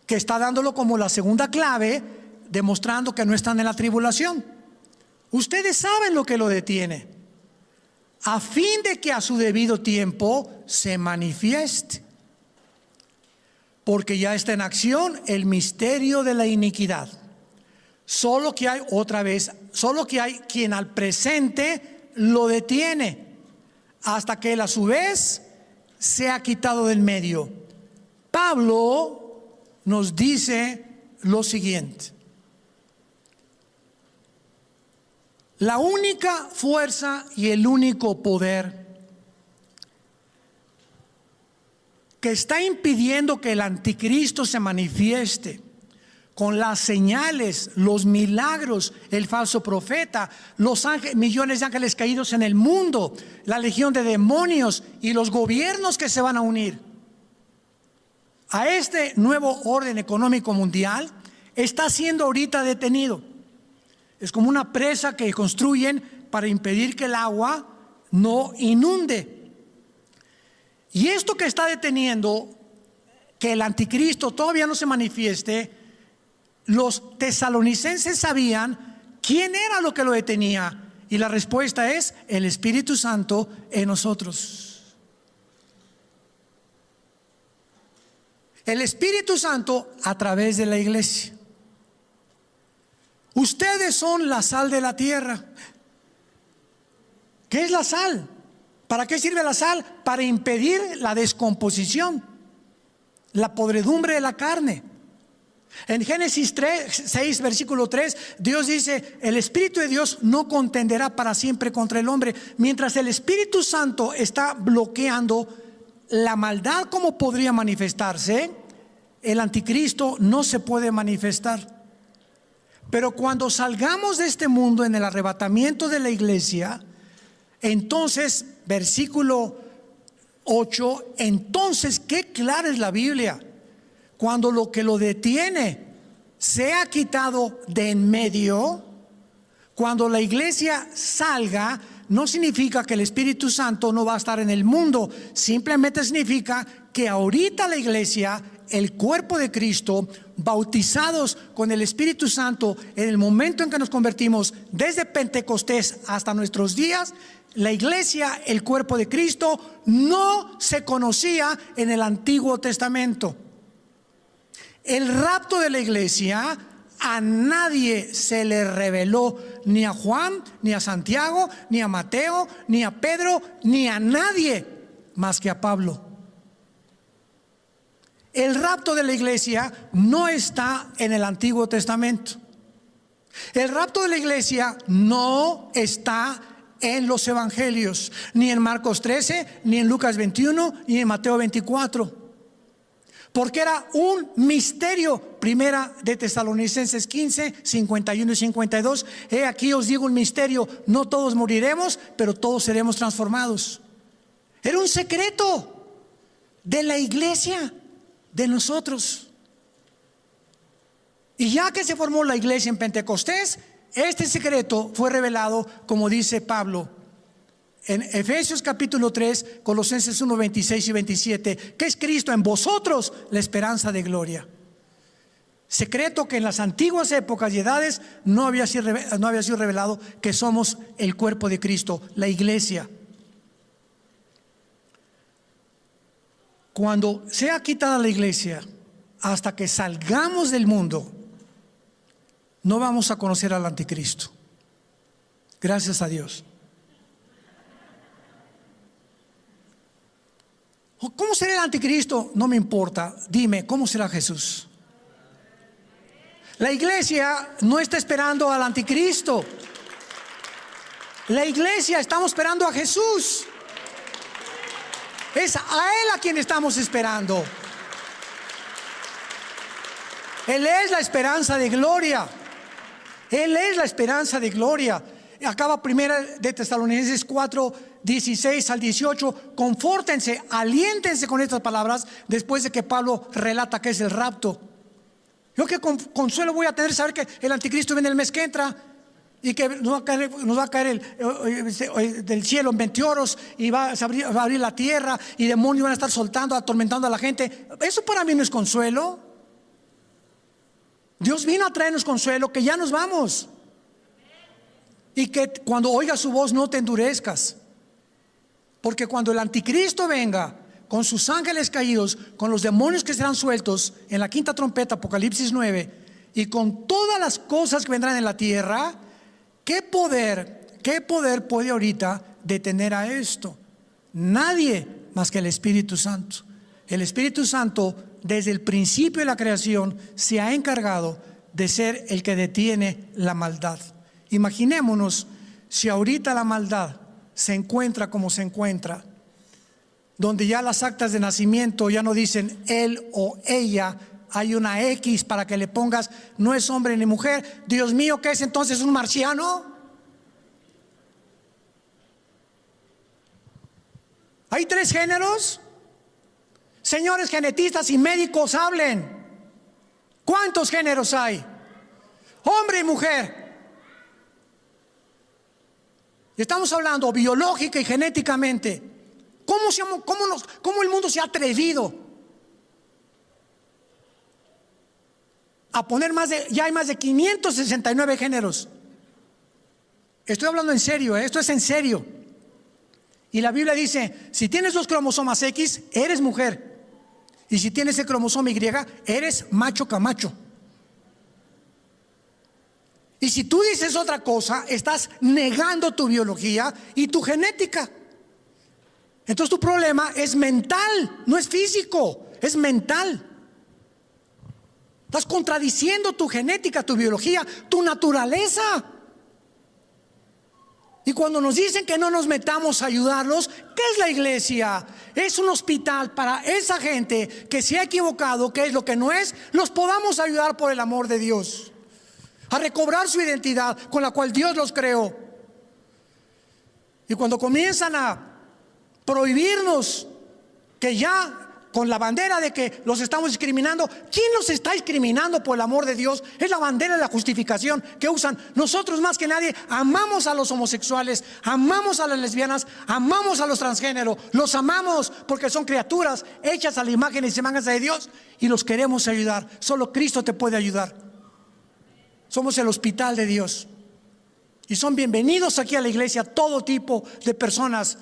que está dándolo como la segunda clave, demostrando que no están en la tribulación. Ustedes saben lo que lo detiene, a fin de que a su debido tiempo se manifieste, porque ya está en acción el misterio de la iniquidad. Solo que hay quien al presente lo detiene, hasta que él a su vez se ha quitado del medio. Pablo nos dice lo siguiente: la única fuerza y el único poder que está impidiendo que el anticristo se manifieste con las señales, los milagros, el falso profeta, millones de ángeles caídos en el mundo, la legión de demonios y los gobiernos que se van a unir a este nuevo orden económico mundial, está siendo ahorita detenido. Es como una presa que construyen para impedir que el agua no inunde. Y esto que está deteniendo que el anticristo todavía no se manifieste, los tesalonicenses sabían quién era lo que lo detenía, y la respuesta es el Espíritu Santo en nosotros. El Espíritu Santo a través de la iglesia. Ustedes son la sal de la tierra. ¿Qué es la sal? ¿Para qué sirve la sal? Para impedir la descomposición, la podredumbre de la carne. En Génesis 6, versículo 3, Dios dice: el Espíritu de Dios no contenderá para siempre contra el hombre. Mientras el Espíritu Santo está bloqueando la maldad como podría manifestarse, el anticristo no se puede manifestar. Pero cuando salgamos de este mundo en el arrebatamiento de la iglesia, entonces, versículo 8, entonces qué clara es la Biblia. Cuando lo que lo detiene sea quitado de en medio, cuando la iglesia salga, no significa que el Espíritu Santo no va a estar en el mundo. Simplemente significa que ahorita la iglesia, el cuerpo de Cristo, bautizados con el Espíritu Santo, en el momento en que nos convertimos, desde Pentecostés hasta nuestros días, la iglesia, el cuerpo de Cristo, no se conocía en el Antiguo Testamento. El rapto de la iglesia a nadie se le reveló, ni a Juan, ni a Santiago, ni a Mateo, ni a Pedro, ni a nadie más que a Pablo. El rapto de la iglesia no está en el Antiguo Testamento. El rapto de la iglesia no está en los evangelios, ni en Marcos 13, ni en Lucas 21, ni en Mateo 24. Porque era un misterio. Primera de Tesalonicenses 15, 51 y 52. He aquí os digo un misterio: no todos moriremos, pero todos seremos transformados. Era un secreto de la iglesia, de nosotros. Y ya que se formó la iglesia en Pentecostés, este secreto fue revelado, como dice Pablo en Efesios capítulo 3, Colosenses 1, 26 y 27, que es Cristo en vosotros, la esperanza de gloria. Secreto que en las antiguas épocas y edades no había sido revelado, que somos el cuerpo de Cristo, la iglesia. Cuando sea quitada la iglesia, hasta que salgamos del mundo, no vamos a conocer al anticristo. Gracias a Dios. ¿Cómo será el anticristo? No me importa. Dime, ¿cómo será Jesús? La iglesia no está esperando al anticristo. La iglesia estamos esperando a Jesús. Es a Él a quien estamos esperando. Él es la esperanza de gloria. Él es la esperanza de gloria. Acaba primera de Tesalonicenses 4, 16 al 18. Confórtense, aliéntense con estas palabras después de que Pablo relata que es el rapto. Yo qué consuelo voy a tener saber que el anticristo viene el mes que entra y que nos va a caer del cielo en meteoros y va a abrir la tierra y demonios van a estar soltando, atormentando a la gente. Eso para mí no es consuelo. Dios vino a traernos consuelo, que ya nos vamos. Y que cuando oigas su voz no te endurezcas. Porque cuando el anticristo venga con sus ángeles caídos, con los demonios que serán sueltos en la quinta trompeta, Apocalipsis 9, y con todas las cosas que vendrán en la tierra, ¿qué poder puede ahorita detener a esto? Nadie más que el Espíritu Santo. El Espíritu Santo, desde el principio de la creación, se ha encargado de ser el que detiene la maldad. Imaginémonos si ahorita la maldad se encuentra como se encuentra, donde ya las actas de nacimiento ya no dicen él o ella hay una X para que le pongas, no es hombre ni mujer. Dios mío, ¿qué es entonces un marciano? ¿Hay 3 géneros? Señores genetistas y médicos, hablen. ¿Cuántos géneros hay? Hombre y mujer. Y estamos hablando biológica y genéticamente. ¿Cómo el mundo se ha atrevido a poner ya hay más de 569 géneros? Estoy hablando en serio, esto es en serio. Y la Biblia dice, si tienes 2 cromosomas X, eres mujer. Y si tienes el cromosoma Y, eres macho camacho. Y si tú dices otra cosa, estás negando tu biología y tu genética. Entonces tu problema es mental, no es físico, es mental. Estás contradiciendo tu genética, tu biología, tu naturaleza. Y cuando nos dicen que no nos metamos a ayudarlos, ¿qué es la iglesia? Es un hospital para esa gente que se ha equivocado, que es lo que no es, los podamos ayudar por el amor de Dios a recobrar su identidad con la cual Dios los creó. Y cuando comienzan a prohibirnos, que ya con la bandera de que los estamos discriminando, ¿quién los está discriminando por el amor de Dios? Es la bandera de la justificación que usan. Nosotros más que nadie amamos a los homosexuales, amamos a las lesbianas, amamos a los transgéneros, los amamos porque son criaturas hechas a la imagen y semejanza de Dios y los queremos ayudar. Solo Cristo te puede ayudar. Somos el hospital de Dios y son bienvenidos aquí a la iglesia todo tipo de personas,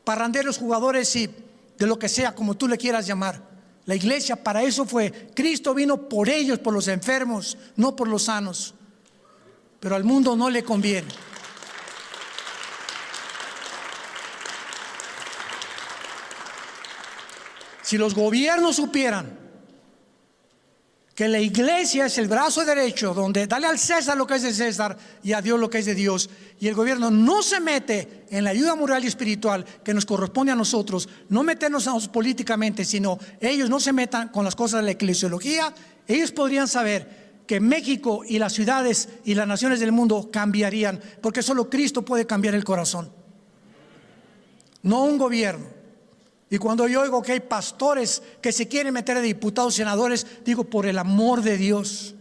parranderos, jugadores y de lo que sea, como tú le quieras llamar. La iglesia para eso fue. Cristo vino por ellos, por los enfermos, no por los sanos. Pero al mundo no le conviene. Si los gobiernos supieran que la iglesia es el brazo derecho, donde dale al César lo que es de César y a Dios lo que es de Dios, y el gobierno no se mete en la ayuda moral y espiritual que nos corresponde a nosotros, no meternos políticamente, sino ellos no se metan con las cosas de la eclesiología, ellos podrían saber que México y las ciudades y las naciones del mundo cambiarían, porque solo Cristo puede cambiar el corazón, no un gobierno. Y cuando yo oigo que hay pastores que se quieren meter a diputados, senadores, digo, por el amor de Dios,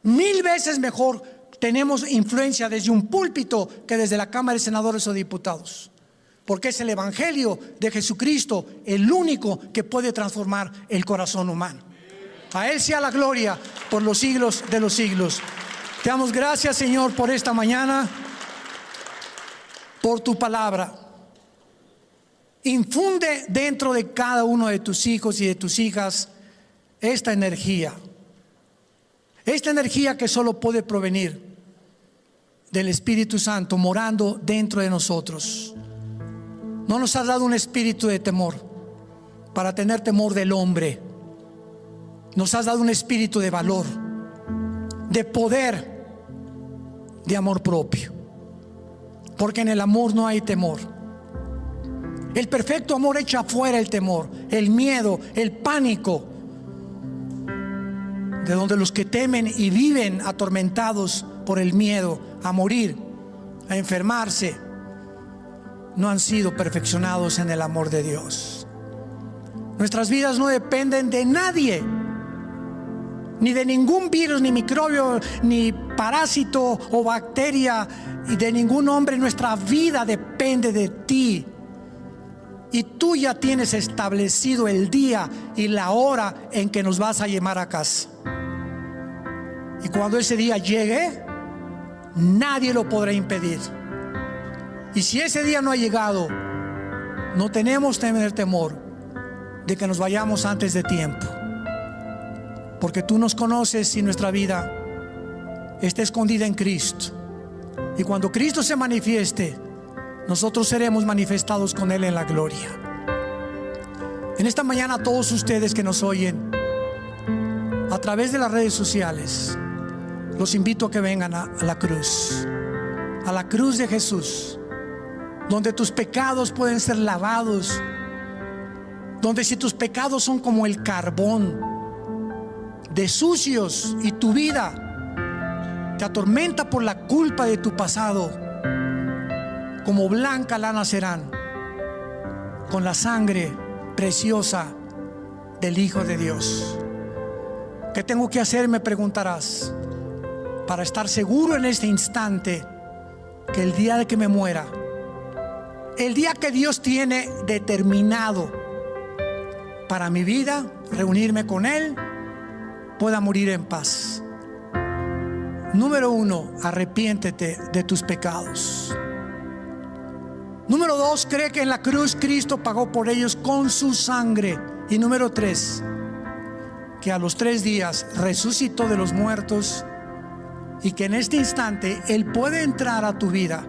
1000 veces mejor tenemos influencia desde un púlpito que desde la Cámara de Senadores o Diputados, porque es el Evangelio de Jesucristo el único que puede transformar el corazón humano. A Él sea la gloria por los siglos de los siglos. Te damos gracias, Señor, por esta mañana, por tu palabra. Infunde dentro de cada uno de tus hijos y de tus hijas esta energía que solo puede provenir del Espíritu Santo morando dentro de nosotros. No nos has dado un espíritu de temor para tener temor del hombre. Nos has dado un espíritu de valor, de poder, de amor propio, porque en el amor no hay temor. El perfecto amor echa afuera el temor, el miedo, el pánico, de donde los que temen y viven atormentados por el miedo a morir, a enfermarse, no han sido perfeccionados en el amor de Dios. Nuestras vidas no dependen de nadie, ni de ningún virus, ni microbio, ni parásito o bacteria, y de ningún hombre. Nuestra vida depende de ti. Y tú ya tienes establecido el día y la hora en que nos vas a llamar a casa. Y cuando ese día llegue, nadie lo podrá impedir. Y si ese día no ha llegado, no tenemos que tener temor de que nos vayamos antes de tiempo, porque tú nos conoces y nuestra vida está escondida en Cristo. Y cuando Cristo se manifieste, nosotros seremos manifestados con Él en la gloria. En esta mañana, a todos ustedes que nos oyen a través de las redes sociales, los invito a que vengan a la cruz de Jesús, donde tus pecados pueden ser lavados, donde si tus pecados son como el carbón, de sucios y tu vida te atormenta por la culpa de tu pasado, como blanca lana serán con la sangre preciosa del Hijo de Dios. ¿Qué tengo que hacer?, me preguntarás, para estar seguro en este instante que el día de que me muera, el día que Dios tiene determinado para mi vida, reunirme con Él, pueda morir en paz. Número 1, arrepiéntete de tus pecados. Número 2, cree que en la cruz Cristo pagó por ellos con su sangre. Y número 3, que a los 3 días resucitó de los muertos y que en este instante Él puede entrar a tu vida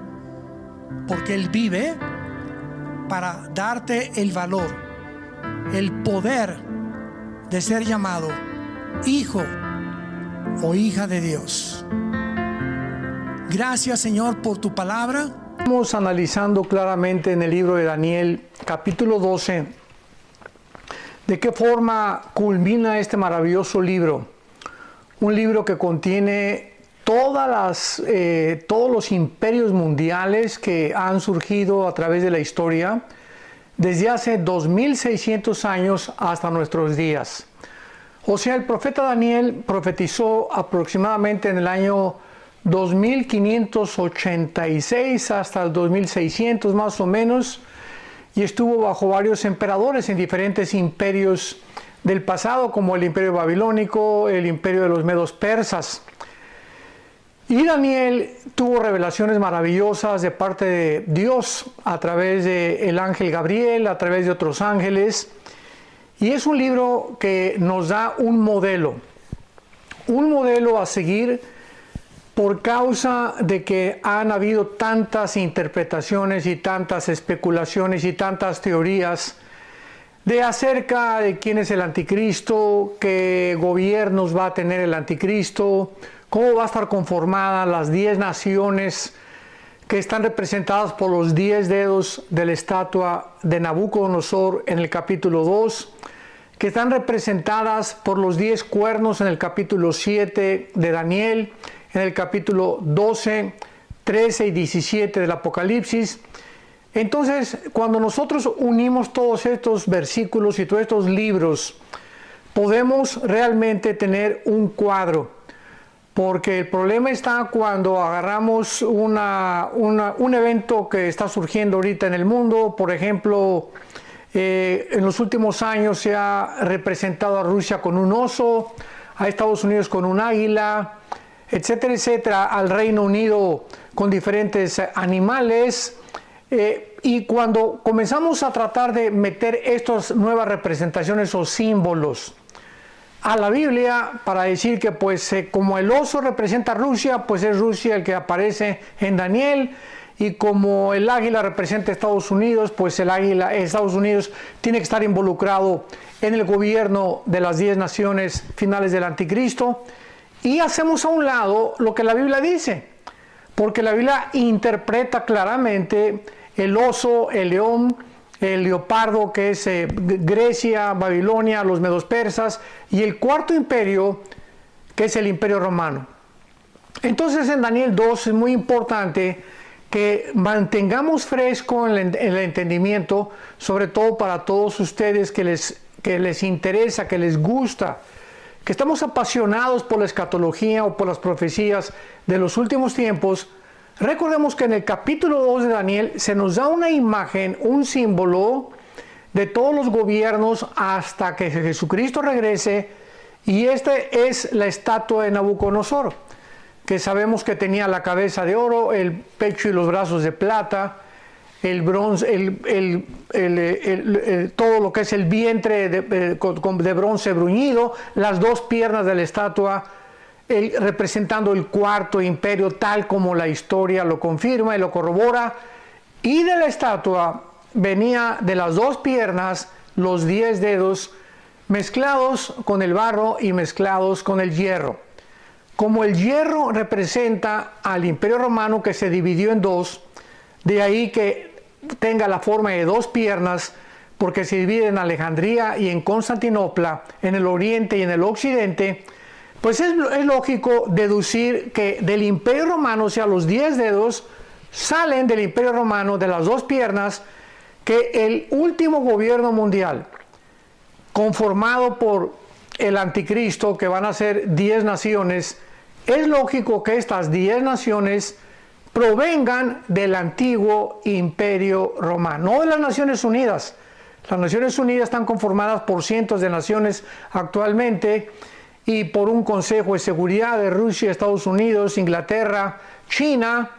porque Él vive para darte el valor, el poder de ser llamado hijo o hija de Dios. Gracias, Señor, por tu palabra. Estamos analizando claramente en el libro de Daniel, capítulo 12, de qué forma culmina este maravilloso libro. Un libro que contiene todos los imperios mundiales que han surgido a través de la historia desde hace 2600 años hasta nuestros días. O sea, el profeta Daniel profetizó aproximadamente en el año 2586 hasta el 2600 más o menos, y estuvo bajo varios emperadores en diferentes imperios del pasado, como el imperio babilónico, el imperio de los medos persas. Y Daniel tuvo revelaciones maravillosas de parte de Dios a través del ángel Gabriel, a través de otros ángeles. Y es un libro que nos da un modelo a seguir por causa de que han habido tantas interpretaciones y tantas especulaciones y tantas teorías de acerca de quién es el anticristo, qué gobiernos va a tener el anticristo, cómo va a estar conformada las 10 naciones que están representadas por los 10 dedos de la estatua de Nabucodonosor en el capítulo 2, que están representadas por los 10 cuernos en el capítulo 7 de Daniel, en el capítulo 12, 13 y 17 del Apocalipsis. Entonces, cuando nosotros unimos todos estos versículos y todos estos libros, podemos realmente tener un cuadro, porque el problema está cuando agarramos un evento que está surgiendo ahorita en el mundo. Por ejemplo, en los últimos años se ha representado a Rusia con un oso, a Estados Unidos con un águila, etcétera, etcétera, al Reino Unido con diferentes animales. Y cuando comenzamos a tratar de meter estas nuevas representaciones o símbolos a la Biblia para decir que pues como el oso representa a Rusia, pues es Rusia el que aparece en Daniel, y como el águila representa a Estados Unidos, pues el águila, Estados Unidos tiene que estar involucrado en el gobierno de las 10 naciones finales del anticristo, y hacemos a un lado lo que la Biblia dice, porque la Biblia interpreta claramente el oso, el león, el leopardo, que es Grecia, Babilonia, los medos persas, y el cuarto imperio, que es el imperio romano. Entonces en Daniel 2 es muy importante que mantengamos fresco el entendimiento, sobre todo para todos ustedes que les interesa, que les gusta, que estamos apasionados por la escatología o por las profecías de los últimos tiempos. Recordemos que en el capítulo 2 de Daniel se nos da una imagen, un símbolo de todos los gobiernos hasta que Jesucristo regrese, y este es la estatua de Nabucodonosor, que sabemos que tenía la cabeza de oro, el pecho y los brazos de plata, el bronce, todo lo que es el vientre de bronce bruñido, las 2 piernas de la estatua, representando el cuarto imperio, tal como la historia lo confirma y lo corrobora. Y de la estatua venía de las 2 piernas los 10 dedos mezclados con el barro y mezclados con el hierro. Como el hierro representa al imperio romano, que se dividió en 2, de ahí que tenga la forma de 2 piernas, porque se divide en Alejandría y en Constantinopla, en el oriente y en el occidente, pues es lógico deducir que del Imperio Romano, o sea, los 10 dedos, salen del Imperio Romano, de las dos piernas, que el último gobierno mundial, conformado por el anticristo, que van a ser 10 naciones, es lógico que estas 10 naciones provengan del antiguo Imperio Romano, no de las Naciones Unidas. Las Naciones Unidas están conformadas por cientos de naciones actualmente y por un Consejo de Seguridad de Rusia, Estados Unidos, Inglaterra, China,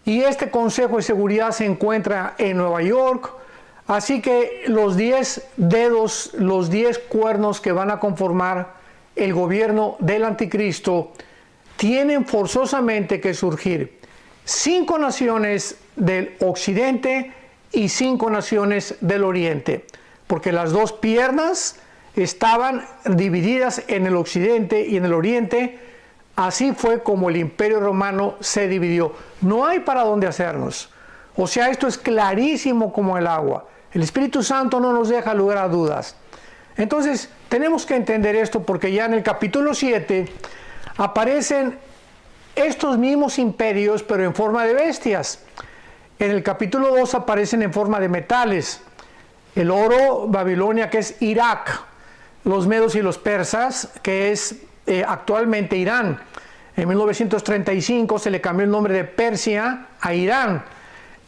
y este Consejo de Seguridad se encuentra en Nueva York. Así que los 10 dedos, los 10 cuernos que van a conformar el gobierno del anticristo, tienen forzosamente que surgir 5 naciones del occidente y 5 naciones del oriente, porque las dos piernas estaban divididas en el occidente y en el oriente. Así fue como el Imperio Romano se dividió. No hay para dónde hacernos. O sea, esto es clarísimo como el agua. El Espíritu Santo no nos deja lugar a dudas. Entonces, tenemos que entender esto, porque ya en el capítulo 7 aparecen estos mismos imperios, pero en forma de bestias. En el capítulo 2 aparecen en forma de metales. El oro, Babilonia, que es Irak. Los medos y los persas, que es actualmente Irán. En 1935 se le cambió el nombre de Persia a Irán.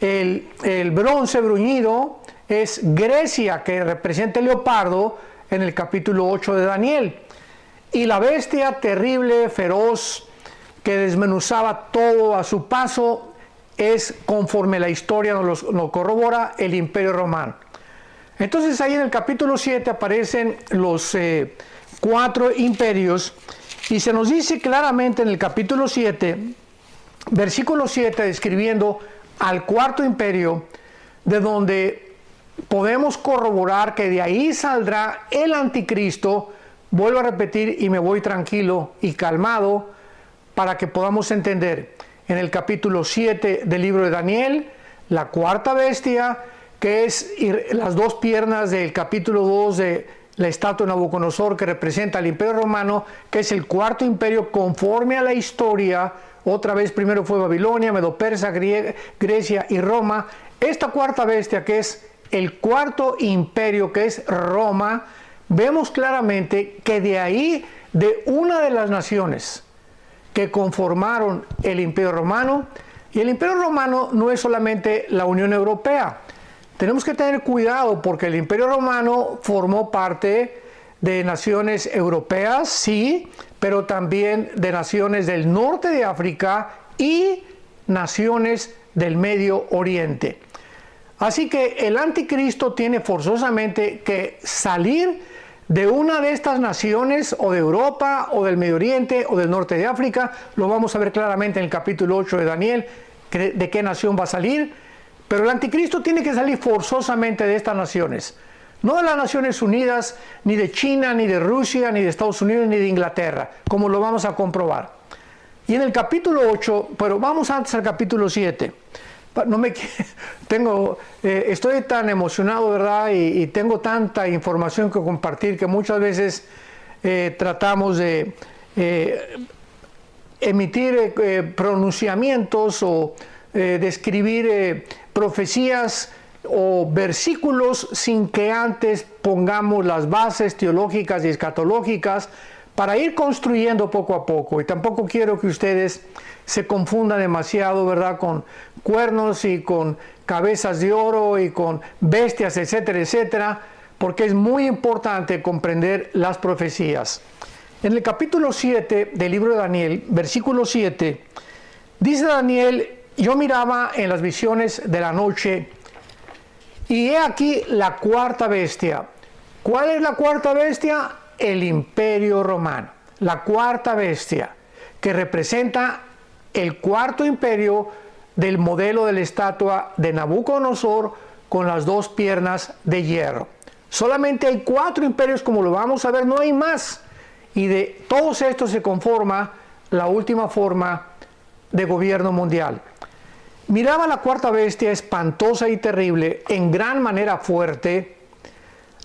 El bronce bruñido es Grecia, que representa el leopardo en el capítulo 8 de Daniel. Y la bestia terrible, feroz, que desmenuzaba todo a su paso, es, conforme la historia nos lo corrobora, el Imperio Romano. Entonces ahí en el capítulo 7 aparecen los 4 imperios, y se nos dice claramente en el capítulo 7, versículo 7, describiendo al cuarto imperio, de donde podemos corroborar que de ahí saldrá el anticristo. Vuelvo a repetir y me voy tranquilo y calmado para que podamos entender. En el capítulo 7 del libro de Daniel, la cuarta bestia, que es las dos piernas del capítulo 2 de la estatua de Nabucodonosor, que representa al Imperio Romano, que es el cuarto imperio conforme a la historia. Otra vez, primero fue Babilonia, Medo-Persa, Grecia y Roma. Esta cuarta bestia, que es el cuarto imperio, que es Roma, vemos claramente que de ahí, de una de las naciones que conformaron el Imperio Romano, y el Imperio Romano no es solamente la Unión Europea. Tenemos que tener cuidado, porque el Imperio Romano formó parte de naciones europeas, sí, pero también de naciones del norte de África y naciones del Medio Oriente. Así que el anticristo tiene forzosamente que salir de una de estas naciones, o de Europa, o del Medio Oriente, o del norte de África. Lo vamos a ver claramente en el capítulo 8 de Daniel, de qué nación va a salir. Pero el anticristo tiene que salir forzosamente de estas naciones. No de las Naciones Unidas, ni de China, ni de Rusia, ni de Estados Unidos, ni de Inglaterra, como lo vamos a comprobar. Y en el capítulo 8, pero vamos antes al capítulo 7. Estoy tan emocionado, ¿verdad? Y tengo tanta información que compartir, que muchas veces tratamos de emitir pronunciamientos o describir profecías o versículos sin que antes pongamos las bases teológicas y escatológicas para ir construyendo poco a poco. Y tampoco quiero que ustedes se confundan demasiado, ¿verdad?, con cuernos y con cabezas de oro y con bestias, etcétera, etcétera, porque es muy importante comprender las profecías. En el capítulo 7 del libro de Daniel, versículo 7, dice Daniel: yo miraba en las visiones de la noche, y he aquí la cuarta bestia. ¿Cuál es la cuarta bestia? El Imperio Romano. La cuarta bestia, que representa el cuarto imperio del modelo de la estatua de Nabucodonosor, con las dos piernas de hierro. Solamente hay 4 imperios, como lo vamos a ver, no hay más. Y de todos estos se conforma la última forma de gobierno mundial. Miraba la cuarta bestia, espantosa y terrible, en gran manera fuerte,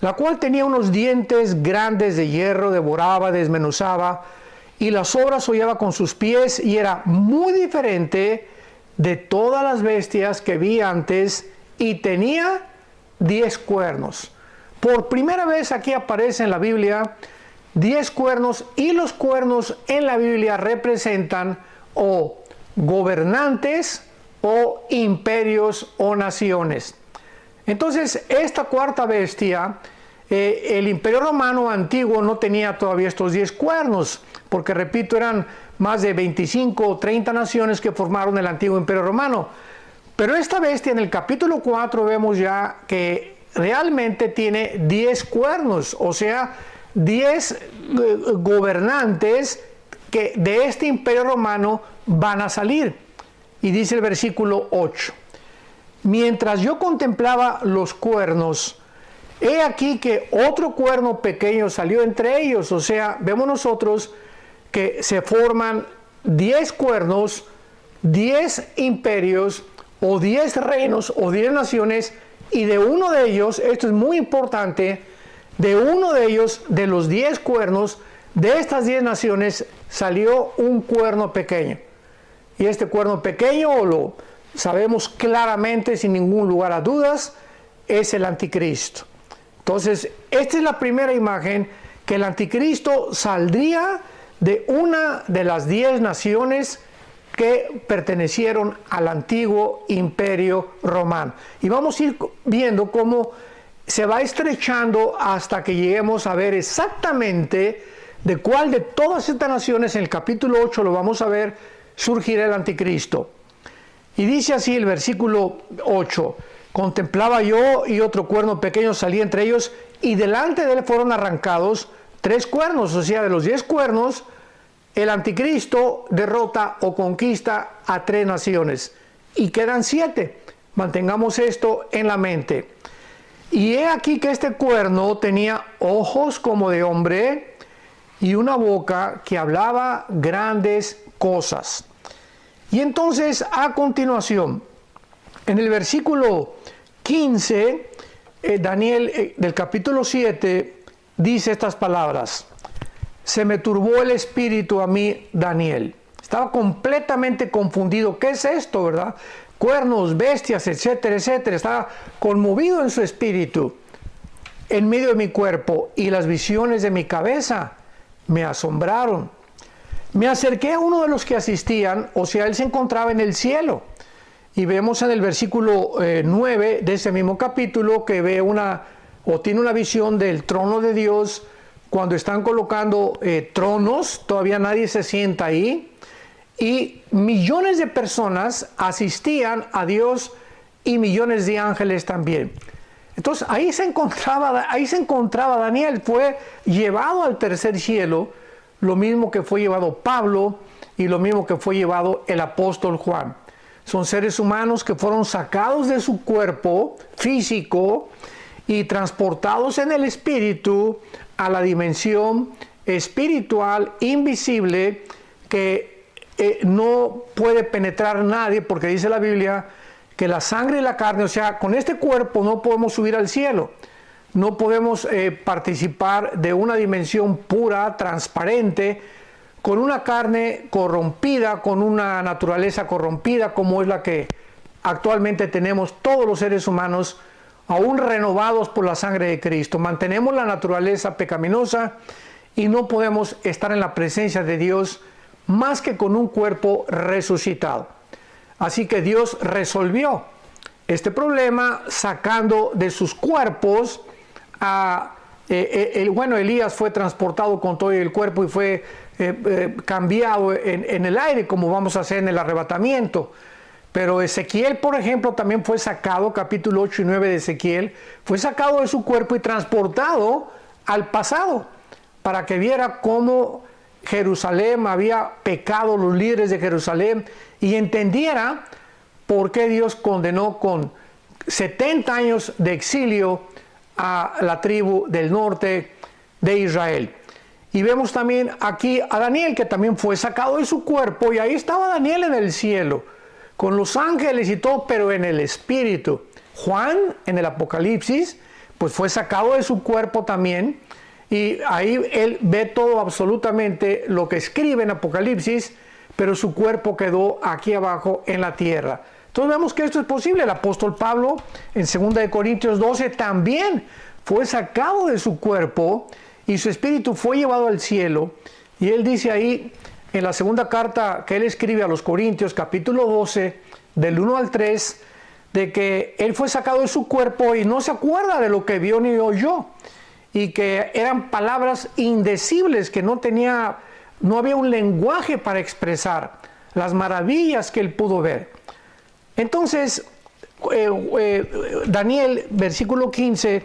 la cual tenía unos dientes grandes de hierro, devoraba, desmenuzaba, y las obras hollaba con sus pies, y era muy diferente de todas las bestias que vi antes, y tenía 10 cuernos. Por primera vez aquí aparece en la Biblia 10 cuernos, y los cuernos en la Biblia representan o gobernantes o imperios o naciones. Entonces, esta cuarta bestia, el Imperio Romano antiguo no tenía todavía estos 10 cuernos, porque repito, eran más de 25 o 30 naciones que formaron el antiguo Imperio Romano. Pero esta bestia en el capítulo 4 vemos ya que realmente tiene 10 cuernos, o sea, 10 gobernantes que de este Imperio Romano van a salir. Y dice el versículo 8: mientras yo contemplaba los cuernos, he aquí que otro cuerno pequeño salió entre ellos. O sea, vemos nosotros que se forman 10 cuernos, 10 imperios, o 10 reinos, o 10 naciones, y de uno de ellos, esto es muy importante, de uno de ellos, de los 10 cuernos, de estas 10 naciones, salió un cuerno pequeño. Y este cuerno pequeño, lo sabemos claramente, sin ningún lugar a dudas, es el anticristo. Entonces, esta es la primera imagen, que el anticristo saldría de una de las 10 naciones que pertenecieron al antiguo Imperio Romano. Y vamos a ir viendo cómo se va estrechando hasta que lleguemos a ver exactamente de cuál de todas estas naciones, en el capítulo 8 lo vamos a ver, surgirá el anticristo. Y dice así el versículo 8: contemplaba yo, y otro cuerno pequeño salía entre ellos, y delante de él fueron arrancados 3 cuernos. O sea, de los 10 cuernos, el anticristo derrota o conquista a 3 naciones, y quedan 7. Mantengamos esto en la mente. Y he aquí que este cuerno tenía ojos como de hombre, y una boca que hablaba grandes cosas. Y entonces, a continuación, en el versículo 15, Daniel, del capítulo 7, dice estas palabras: se me turbó el espíritu a mí, Daniel. Estaba completamente confundido. ¿Qué es esto, verdad? Cuernos, bestias, etcétera, etcétera. Estaba conmovido en su espíritu, en medio de mi cuerpo, y las visiones de mi cabeza me asombraron. Me acerqué a uno de los que asistían, o sea, él se encontraba en el cielo. Y vemos en el versículo 9 de ese mismo capítulo que ve tiene una visión del trono de Dios, cuando están colocando tronos. Todavía nadie se sienta ahí, y millones de personas asistían a Dios, y millones de ángeles también. Entonces ahí se encontraba Daniel. Fue llevado al tercer cielo, lo mismo que fue llevado Pablo, y lo mismo que fue llevado el apóstol Juan. Son seres humanos que fueron sacados de su cuerpo físico y transportados en el espíritu a la dimensión espiritual invisible, que no puede penetrar nadie, porque dice la Biblia que la sangre y la carne, o sea, con este cuerpo no podemos subir al cielo, no podemos participar de una dimensión pura, transparente, con una carne corrompida, con una naturaleza corrompida, como es la que actualmente tenemos todos los seres humanos, aún renovados por la sangre de Cristo. Mantenemos la naturaleza pecaminosa y no podemos estar en la presencia de Dios más que con un cuerpo resucitado. Así que Dios resolvió este problema sacando de sus cuerpos Elías fue transportado con todo el cuerpo y fue cambiado en el aire, como vamos a hacer en el arrebatamiento. Pero Ezequiel, por ejemplo, también fue sacado, capítulo 8 y 9 de Ezequiel, fue sacado de su cuerpo y transportado al pasado, para que viera cómo Jerusalén había pecado, los líderes de Jerusalén, y entendiera por qué Dios condenó con 70 años de exilio a la tribu del norte de Israel. Y vemos también aquí a Daniel, que también fue sacado de su cuerpo, y ahí estaba Daniel en el cielo, con los ángeles y todo, pero en el espíritu. Juan, en el Apocalipsis, pues fue sacado de su cuerpo también, y ahí él ve todo absolutamente lo que escribe en Apocalipsis, pero su cuerpo quedó aquí abajo en la tierra. Entonces vemos que esto es posible. El apóstol Pablo en 2 Corintios 12 también fue sacado de su cuerpo y su espíritu fue llevado al cielo. Y él dice ahí en la segunda carta que él escribe a los Corintios, capítulo 12, del 1 al 3, de que él fue sacado de su cuerpo y no se acuerda de lo que vio ni oyó, y que eran palabras indecibles, que no había un lenguaje para expresar las maravillas que él pudo ver. Entonces, Daniel, versículo 15,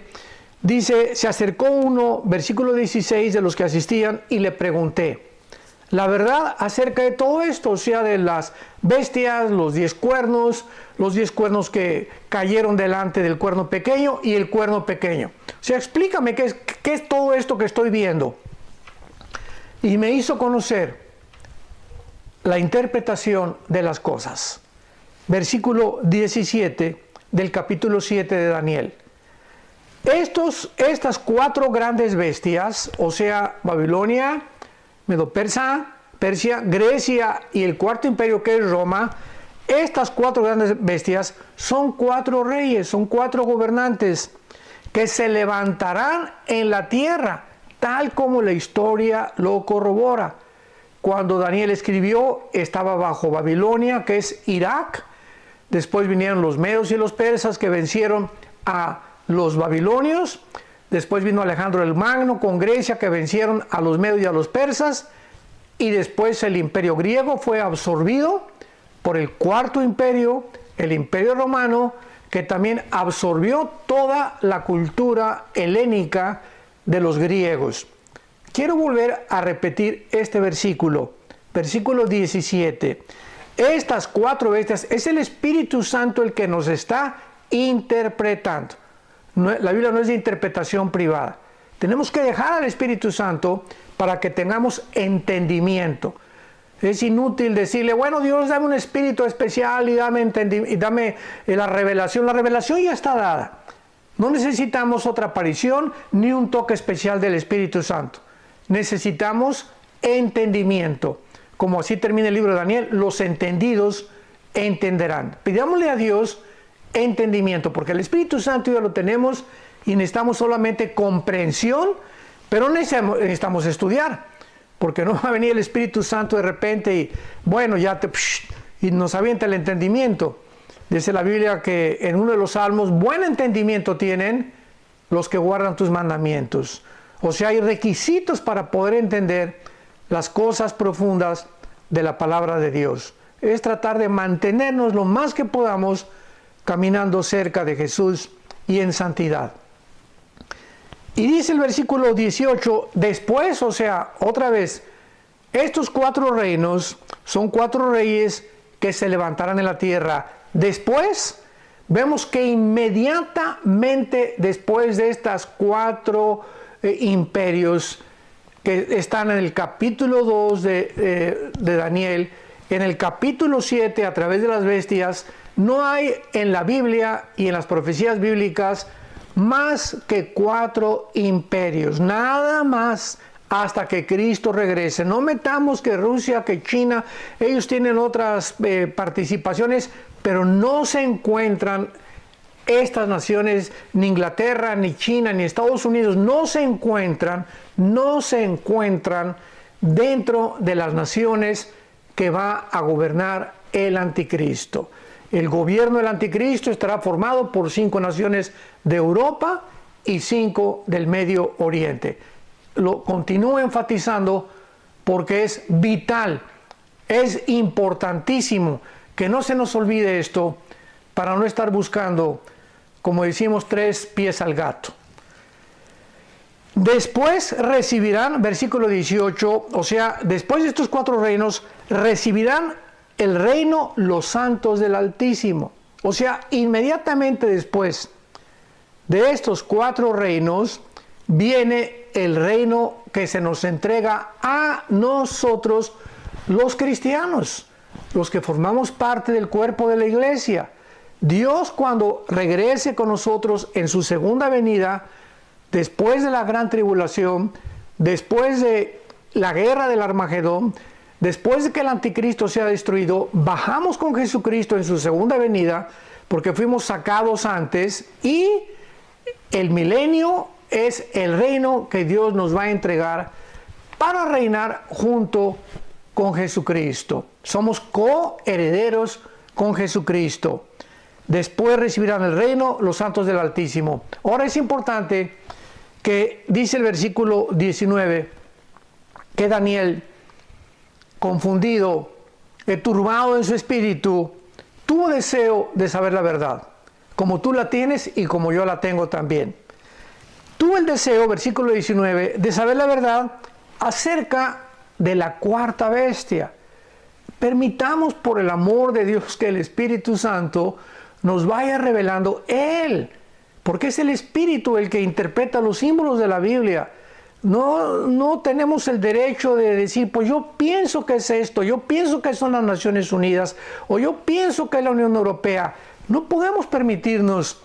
dice, se acercó uno, versículo 16, de los que asistían, y le pregunté la verdad acerca de todo esto, o sea, de las bestias, los 10 cuernos que cayeron delante del cuerno pequeño y el cuerno pequeño. O sea, explícame qué es todo esto que estoy viendo. Y me hizo conocer la interpretación de las cosas. Versículo 17 del capítulo 7 de Daniel. Estas 4 grandes bestias, o sea, Babilonia, Medo-Persia, Grecia y el cuarto imperio que es Roma, estas 4 grandes bestias son 4 reyes, son 4 gobernantes que se levantarán en la tierra, tal como la historia lo corrobora. Cuando Daniel escribió, estaba bajo Babilonia, que es Irak. Después vinieron los medos y los persas, que vencieron a los babilonios. Después vino Alejandro el Magno con Grecia, que vencieron a los medos y a los persas. Y después el imperio griego fue absorbido por el cuarto imperio, el imperio romano, que también absorbió toda la cultura helénica de los griegos. Quiero volver a repetir este versículo 17. Estas 4 bestias, es el Espíritu Santo el que nos está interpretando. La Biblia no es de interpretación privada. Tenemos que dejar al Espíritu Santo para que tengamos entendimiento. Es inútil decirle, bueno, Dios, dame un espíritu especial y dame la revelación. La revelación ya está dada. No necesitamos otra aparición ni un toque especial del Espíritu Santo. Necesitamos entendimiento. Como así termina el libro de Daniel, los entendidos entenderán. Pidámosle a Dios entendimiento, porque el Espíritu Santo ya lo tenemos y necesitamos solamente comprensión, pero necesitamos estudiar. Porque no va a venir el Espíritu Santo de repente y, bueno, y nos avienta el entendimiento. Dice la Biblia que en uno de los salmos, buen entendimiento tienen los que guardan tus mandamientos. O sea, hay requisitos para poder entender las cosas profundas de la palabra de Dios. Es tratar de mantenernos lo más que podamos caminando cerca de Jesús y en santidad. Y dice el versículo 18, después, o sea, otra vez, estos 4 reinos son 4 reyes que se levantarán en la tierra. Después, vemos que inmediatamente después de estas 4 imperios que están en el capítulo 2 de Daniel, en el capítulo 7 a través de las bestias, no hay en la Biblia y en las profecías bíblicas más que 4 imperios, nada más, hasta que Cristo regrese. No metamos que Rusia, que China, ellos tienen otras participaciones, pero no se encuentran estas naciones, ni Inglaterra, ni China, ni Estados Unidos, no se encuentran dentro de las naciones que va a gobernar el anticristo. El gobierno del anticristo estará formado por 5 naciones de Europa y 5 del Medio Oriente. Lo continúo enfatizando porque es vital, es importantísimo que no se nos olvide esto para no estar buscando, como decimos, 3 pies al gato. Después recibirán, versículo 18, o sea, después de estos 4 reinos, recibirán el reino los santos del Altísimo. O sea, inmediatamente después de estos 4 reinos, viene el reino que se nos entrega a nosotros, los cristianos, los que formamos parte del cuerpo de la iglesia. Dios, cuando regrese con nosotros en su segunda venida, después de la gran tribulación, después de la guerra del Armagedón, después de que el anticristo sea destruido, bajamos con Jesucristo en su segunda venida, porque fuimos sacados antes, y el milenio es el reino que Dios nos va a entregar para reinar junto con Jesucristo. Somos coherederos con Jesucristo. Después recibirán el reino los santos del Altísimo. Ahora es importante que dice el versículo 19 que Daniel, confundido, turbado en su espíritu, tuvo deseo de saber la verdad, como tú la tienes y como yo la tengo también. Tuvo el deseo, versículo 19, de saber la verdad acerca de la cuarta bestia. Permitamos, por el amor de Dios, que el Espíritu Santo nos vaya revelando Él, porque es el Espíritu el que interpreta los símbolos de la Biblia. No tenemos el derecho de decir, pues yo pienso que es esto, yo pienso que son las Naciones Unidas, o yo pienso que es la Unión Europea. No podemos permitirnos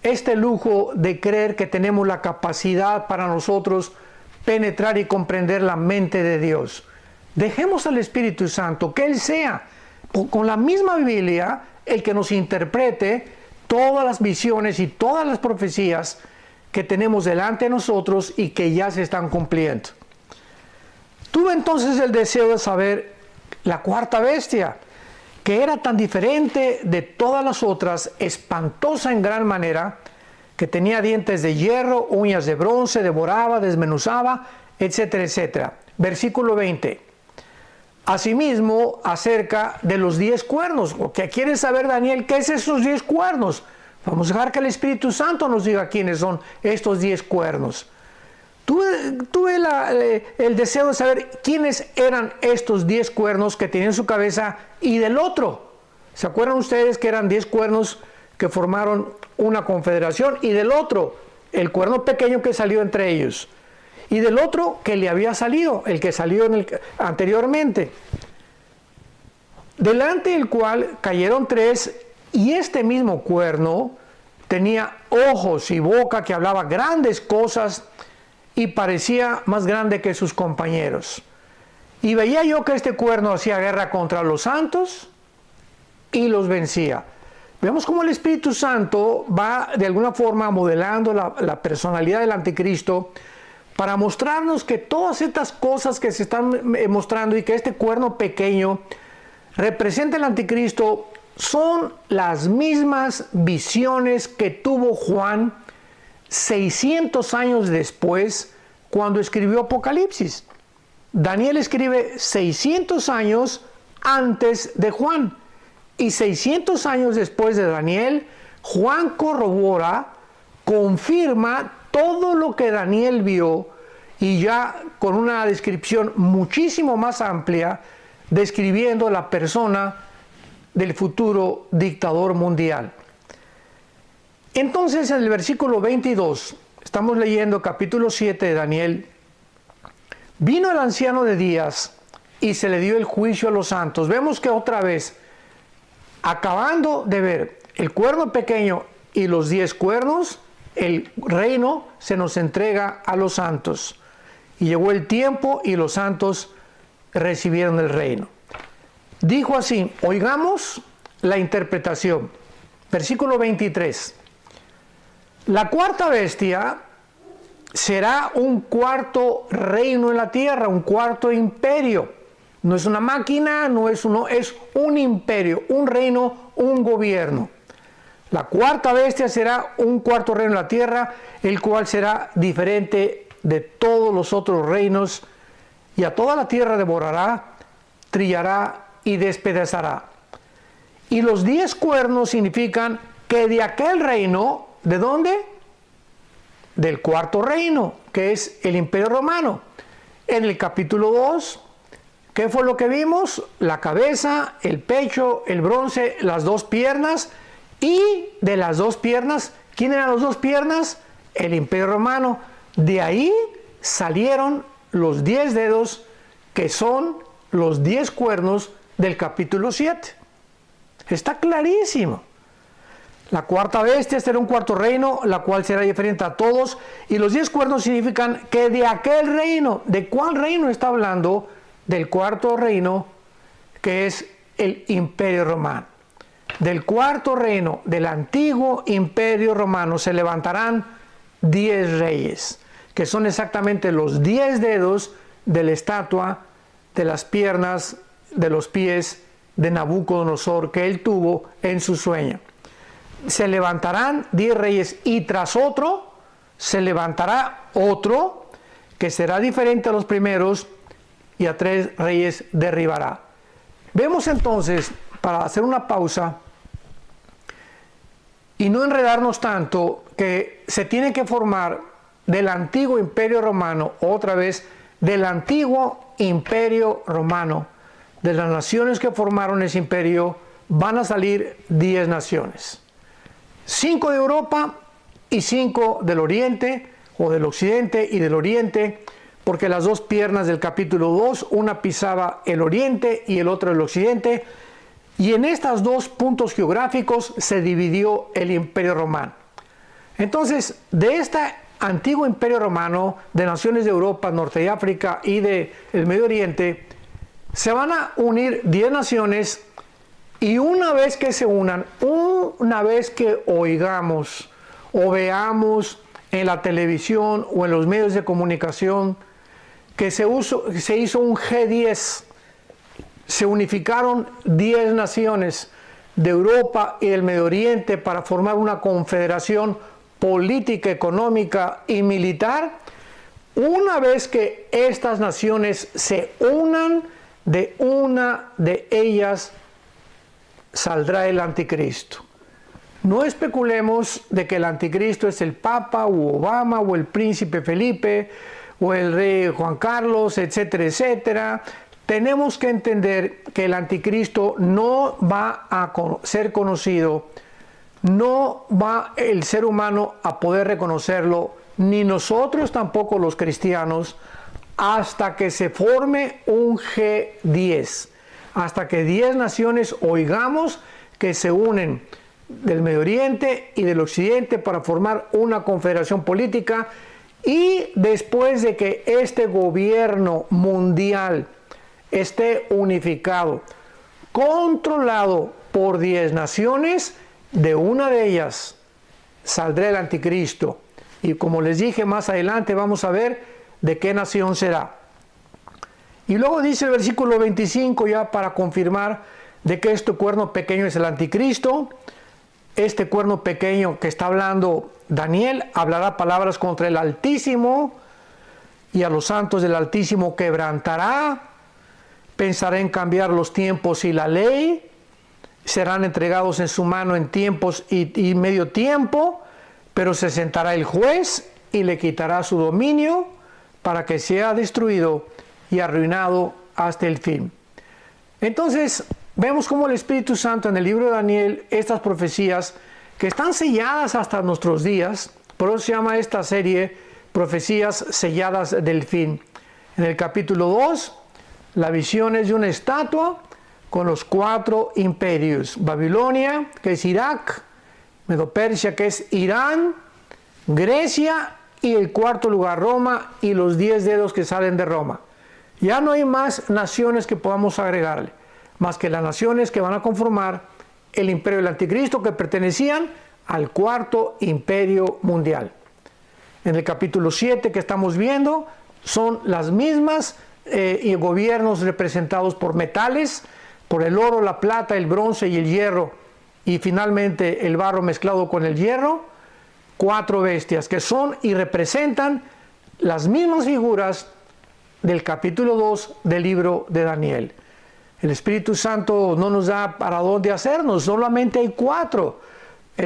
este lujo de creer que tenemos la capacidad para nosotros penetrar y comprender la mente de Dios. Dejemos al Espíritu Santo, que Él sea, con la misma Biblia, el que nos interprete todas las visiones y todas las profecías que tenemos delante de nosotros y que ya se están cumpliendo. Tuve entonces el deseo de saber la cuarta bestia, que era tan diferente de todas las otras, espantosa en gran manera, que tenía dientes de hierro, uñas de bronce, devoraba, desmenuzaba, etcétera, etcétera. Versículo 20. Asimismo, acerca de los 10 cuernos. ¿Qué quiere saber Daniel? ¿Qué es esos 10 cuernos? Vamos a dejar que el Espíritu Santo nos diga quiénes son estos 10 cuernos. Tuve el deseo de saber quiénes eran estos 10 cuernos que tenían en su cabeza y del otro. ¿Se acuerdan ustedes que eran 10 cuernos que formaron una confederación? Y del otro, el cuerno pequeño que salió entre ellos. Y del otro que le había salido, el que salió anteriormente. Delante del cual cayeron 3, y este mismo cuerno tenía ojos y boca que hablaba grandes cosas y parecía más grande que sus compañeros. Y veía yo que este cuerno hacía guerra contra los santos y los vencía. Vemos cómo el Espíritu Santo va de alguna forma modelando la personalidad del anticristo para mostrarnos que todas estas cosas que se están mostrando y que este cuerno pequeño representa el anticristo son las mismas visiones que tuvo Juan 600 años después cuando escribió Apocalipsis. Daniel escribe 600 años antes de Juan y 600 años después de Daniel, Juan corrobora, confirma todo lo que Daniel vio y ya con una descripción muchísimo más amplia describiendo la persona del futuro dictador mundial. Entonces en el versículo 22, estamos leyendo capítulo 7 de Daniel, vino el anciano de días y se le dio el juicio a los santos. Vemos que otra vez, acabando de ver el cuerno pequeño y los 10 cuernos, el reino se nos entrega a los santos. Y llegó el tiempo y los santos recibieron el reino. Dijo así, oigamos la interpretación. Versículo 23. La cuarta bestia será un cuarto reino en la tierra, un cuarto imperio. No es una máquina, es un imperio, un reino, un gobierno. La cuarta bestia será un cuarto reino en la tierra, el cual será diferente de todos los otros reinos, y a toda la tierra devorará, trillará y despedazará. Y los 10 cuernos significan que de aquel reino, ¿de dónde? Del cuarto reino, que es el Imperio Romano. En el capítulo 2, ¿qué fue lo que vimos? La cabeza, el pecho, el bronce, las 2 piernas, y de las 2 piernas, ¿quién eran las 2 piernas? El Imperio Romano. De ahí salieron los 10 dedos, que son los 10 cuernos del capítulo 7. Está clarísimo. La cuarta bestia será un cuarto reino, la cual será diferente a todos. Y los 10 cuernos significan que de aquel reino, ¿de cuál reino está hablando? Del cuarto reino, que es el Imperio Romano. Del cuarto reino, del antiguo Imperio Romano, se levantarán 10 reyes, que son exactamente los 10 dedos de la estatua, de las piernas, de los pies de Nabucodonosor que él tuvo en su sueño. Se levantarán 10 reyes y tras otro se levantará otro que será diferente a los primeros y a 3 reyes derribará. Vemos entonces, para hacer una pausa y no enredarnos tanto, que se tiene que formar del antiguo Imperio Romano, otra vez del antiguo Imperio Romano, de las naciones que formaron ese imperio, van a salir 10 naciones. 5 de Europa y 5 del Oriente, o del Occidente y del Oriente, porque las dos piernas del capítulo 2, una pisaba el Oriente y el otro el Occidente, y en estos dos puntos geográficos se dividió el Imperio Romano. Entonces, de este antiguo Imperio Romano, de naciones de Europa, Norte de África y del Medio Oriente, se van a unir 10 naciones. Y una vez que se unan, una vez que oigamos o veamos en la televisión o en los medios de comunicación que se hizo un G10, se unificaron 10 naciones de Europa y del Medio Oriente para formar una confederación política, económica y militar. Una vez que estas naciones se unan, de una de ellas saldrá el anticristo. No especulemos de que el anticristo es el Papa o Obama o el príncipe Felipe o el rey Juan Carlos, etcétera, etcétera. Tenemos que entender que el anticristo no va a ser conocido, no va el ser humano a poder reconocerlo, ni nosotros tampoco los cristianos, hasta que se forme un G10. Hasta que 10 naciones oigamos que se unen del Medio Oriente y del Occidente para formar una confederación política, y después de que este gobierno mundial esté unificado, controlado por 10 naciones, de una de ellas saldrá el anticristo. Y como les dije, más adelante vamos a ver de qué nación será. Y luego dice el versículo 25, ya para confirmar de que este cuerno pequeño es el anticristo. Este cuerno pequeño que está hablando Daniel hablará palabras contra el Altísimo, y a los santos del Altísimo quebrantará. Pensará en cambiar los tiempos y la ley. Serán entregados en su mano en tiempos y medio tiempo, pero se sentará el juez y le quitará su dominio para que sea destruido y arruinado hasta el fin. Entonces vemos cómo el Espíritu Santo en el libro de Daniel, estas profecías que están selladas hasta nuestros días, por eso se llama esta serie Profecías Selladas del Fin. En el capítulo 2, la visión es de una estatua con los 4 imperios: Babilonia, que es Irak; Medo-Persia, que es Irán; Grecia, y el cuarto lugar Roma, y los 10 dedos que salen de Roma. Ya no hay más naciones que podamos agregarle, más que las naciones que van a conformar el imperio del anticristo, que pertenecían al cuarto imperio mundial. En el capítulo 7 que estamos viendo, son las mismas y gobiernos representados por metales, por el oro, la plata, el bronce y el hierro, y finalmente el barro mezclado con el hierro. 4 bestias que son y representan las mismas figuras del capítulo 2 del libro de Daniel. El Espíritu Santo no nos da para dónde hacernos, solamente hay 4,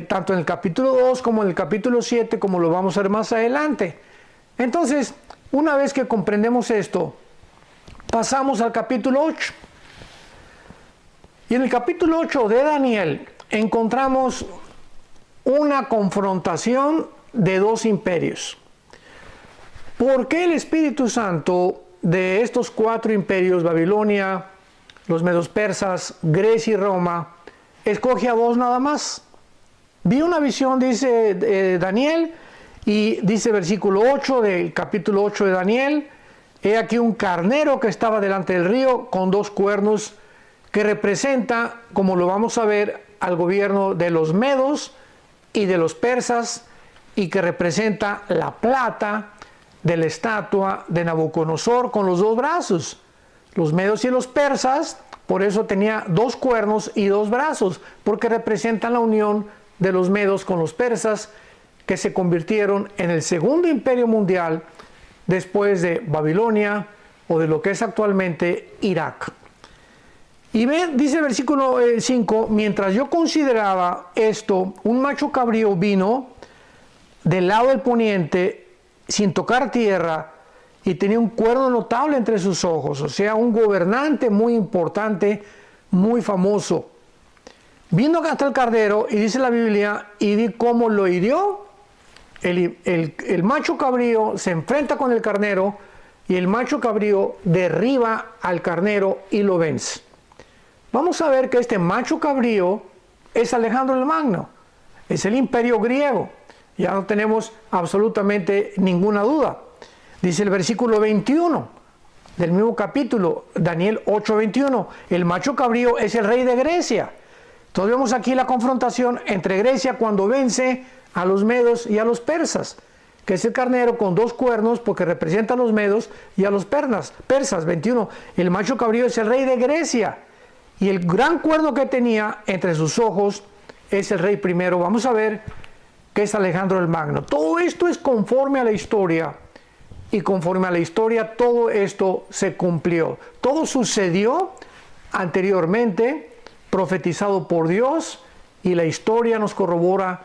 tanto en el capítulo 2 como en el capítulo 7, como lo vamos a ver más adelante. Entonces, una vez que comprendemos esto, pasamos al capítulo 8. Y en el capítulo 8 de Daniel encontramos una confrontación de 2 imperios. ¿Por qué el Espíritu Santo de estos 4 imperios, Babilonia, los medos persas, Grecia y Roma, escoge a 2 nada más? Vi una visión, dice Daniel, y dice versículo 8 del capítulo 8 de Daniel: he aquí un carnero que estaba delante del río con dos cuernos, que representa, como lo vamos a ver, al gobierno de los medos y de los persas, y que representa la plata de la estatua de Nabucodonosor con los dos brazos. Los medos y los persas, por eso tenía dos cuernos y dos brazos, porque representan la unión de los medos con los persas, que se convirtieron en el segundo imperio mundial después de Babilonia, o de lo que es actualmente Irak. Y ve, dice el versículo 5, mientras yo consideraba esto, un macho cabrío vino del lado del poniente sin tocar tierra, y tenía un cuerno notable entre sus ojos, o sea, un gobernante muy importante, muy famoso. Vino hasta el carnero, y dice la Biblia, y vi cómo lo hirió. El macho cabrío se enfrenta con el carnero, y el macho cabrío derriba al carnero y lo vence. Vamos a ver que este macho cabrío es Alejandro el Magno, es el imperio griego. Ya no tenemos absolutamente ninguna duda. Dice el versículo 21 del mismo capítulo, Daniel 8:21, el macho cabrío es el rey de Grecia. Entonces vemos aquí la confrontación entre Grecia cuando vence a los medos y a los persas, que es el carnero con dos cuernos, porque representa a los medos y a los persas. 21, el macho cabrío es el rey de Grecia, y el gran cuerno que tenía entre sus ojos es el rey primero. Vamos a ver que es Alejandro el Magno. Todo esto es conforme a la historia, y conforme a la historia todo esto se cumplió. Todo sucedió anteriormente, profetizado por Dios, y la historia nos corrobora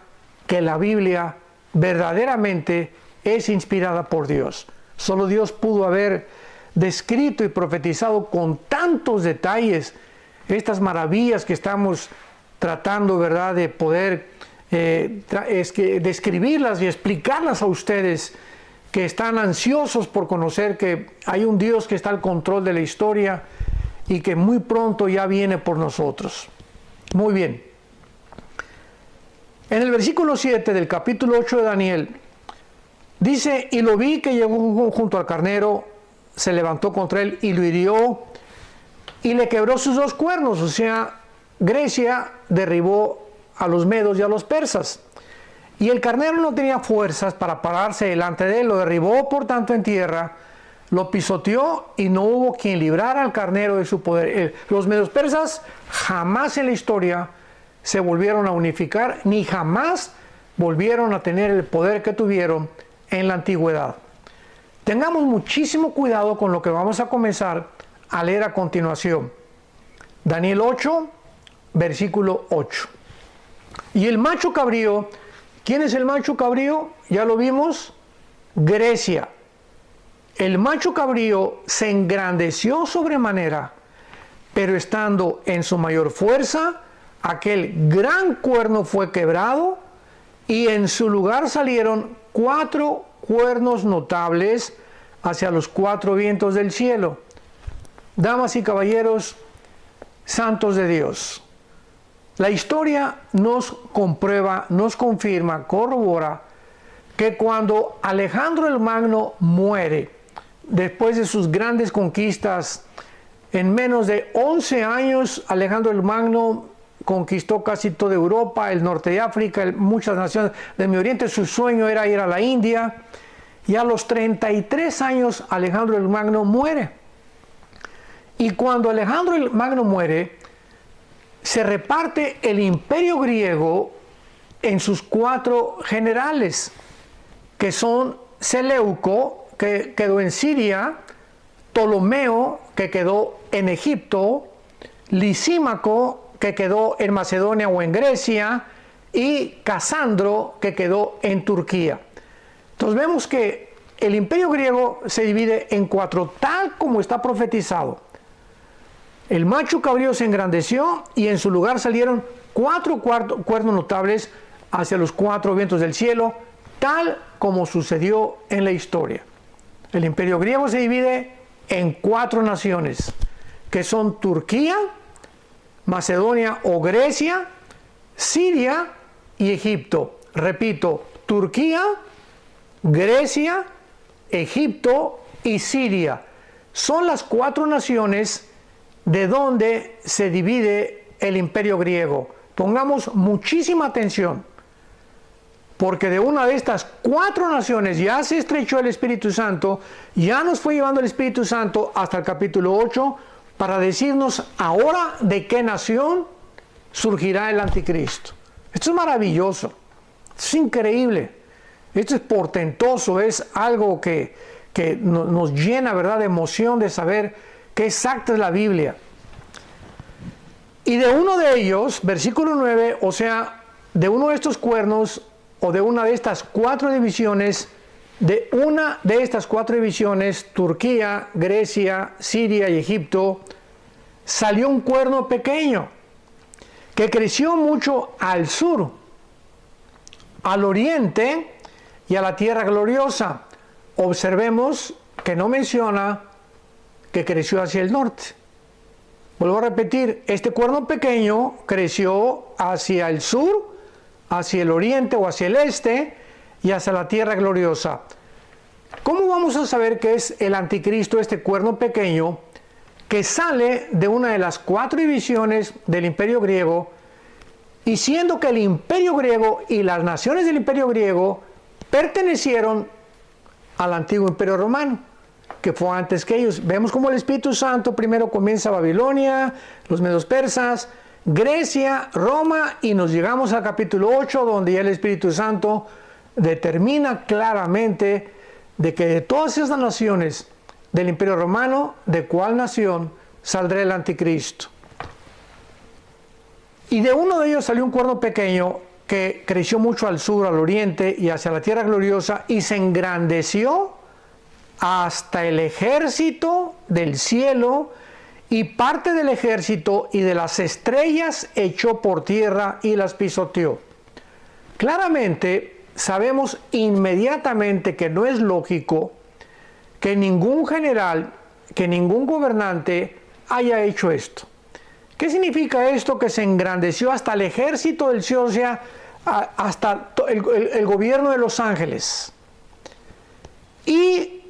que la Biblia verdaderamente es inspirada por Dios. Solo Dios pudo haber descrito y profetizado con tantos detalles estas maravillas que estamos tratando, ¿verdad?, de poder describirlas y explicarlas a ustedes, que están ansiosos por conocer que hay un Dios que está al control de la historia y que muy pronto ya viene por nosotros. Muy bien. En el versículo 7 del capítulo 8 de Daniel, dice: y lo vi que llegó junto al carnero, se levantó contra él y lo hirió, y le quebró sus dos cuernos. O sea, Grecia derribó a los medos y a los persas, y el carnero no tenía fuerzas para pararse delante de él, lo derribó por tanto en tierra, lo pisoteó, y no hubo quien librara al carnero de su poder. Los medos persas jamás en la historia se volvieron a unificar, ni jamás volvieron a tener el poder que tuvieron en la antigüedad. Tengamos muchísimo cuidado con lo que vamos a comenzar a leer a continuación. Daniel 8, versículo 8. Y el macho cabrío, ¿quién es el macho cabrío? Ya lo vimos, Grecia. El macho cabrío se engrandeció sobremanera, pero estando en su mayor fuerza, aquel gran cuerno fue quebrado, y en su lugar salieron 4 cuernos notables hacia los 4 vientos del cielo. Damas y caballeros, santos de Dios, la historia nos comprueba, nos confirma, corrobora que cuando Alejandro el Magno muere, después de sus grandes conquistas, en menos de 11 años, Alejandro el Magno conquistó casi toda Europa, el norte de África, muchas naciones del Medio Oriente. Su sueño era ir a la India, y a los 33 años Alejandro el Magno muere. Y cuando Alejandro el Magno muere, se reparte el imperio griego en sus 4 generales, que son Seleuco, que quedó en Siria; Ptolomeo, que quedó en Egipto; Lisímaco, que quedó en Macedonia o en Grecia; y Casandro, que quedó en Turquía. Entonces vemos que el imperio griego se divide en 4, tal como está profetizado. El macho cabrío se engrandeció, y en su lugar salieron 4 cuernos notables hacia los 4 vientos del cielo, tal como sucedió en la historia. El imperio griego se divide en 4 naciones, que son Turquía, Macedonia o Grecia, Siria y Egipto. Repito, Turquía, Grecia, Egipto y Siria. Son las 4 naciones de donde se divide el imperio griego. Pongamos muchísima atención, porque de una de estas 4 naciones ya se estrechó el Espíritu Santo, ya nos fue llevando el Espíritu Santo hasta el capítulo 8 para decirnos ahora de qué nación surgirá el anticristo. Esto es maravilloso, esto es increíble, esto es portentoso, es algo que nos llena, ¿verdad?, de emoción de saber qué exacta es la Biblia. Y de uno de ellos, versículo 9, o sea, de uno de estos cuernos o de una de estas 4 divisiones, de una de estas 4 divisiones, Turquía, Grecia, Siria y Egipto, salió un cuerno pequeño que creció mucho al sur, al oriente y a la tierra gloriosa. Observemos que no menciona que creció hacia el norte. Vuelvo a repetir, este cuerno pequeño creció hacia el sur, hacia el oriente o hacia el este y hacia la tierra gloriosa. ¿Cómo vamos a saber que es el anticristo este cuerno pequeño que sale de una de las 4 divisiones del imperio griego, y siendo que el imperio griego y las naciones del imperio griego pertenecieron al antiguo imperio romano, que fue antes que ellos? Vemos como el Espíritu Santo primero comienza Babilonia, los medos persas, Grecia, Roma, y nos llegamos al capítulo 8, donde ya el Espíritu Santo determina claramente de que de todas esas naciones del imperio romano, de cuál nación saldrá el anticristo. Y de uno de ellos salió un cuerno pequeño que creció mucho al sur, al oriente y hacia la tierra gloriosa, y se engrandeció hasta el ejército del cielo, y parte del ejército y de las estrellas echó por tierra y las pisoteó. Claramente sabemos inmediatamente que no es lógico que ningún general, que ningún gobernante haya hecho esto. ¿Qué significa esto? Que se engrandeció hasta el ejército del cielo, o sea, hasta el gobierno de los ángeles. Y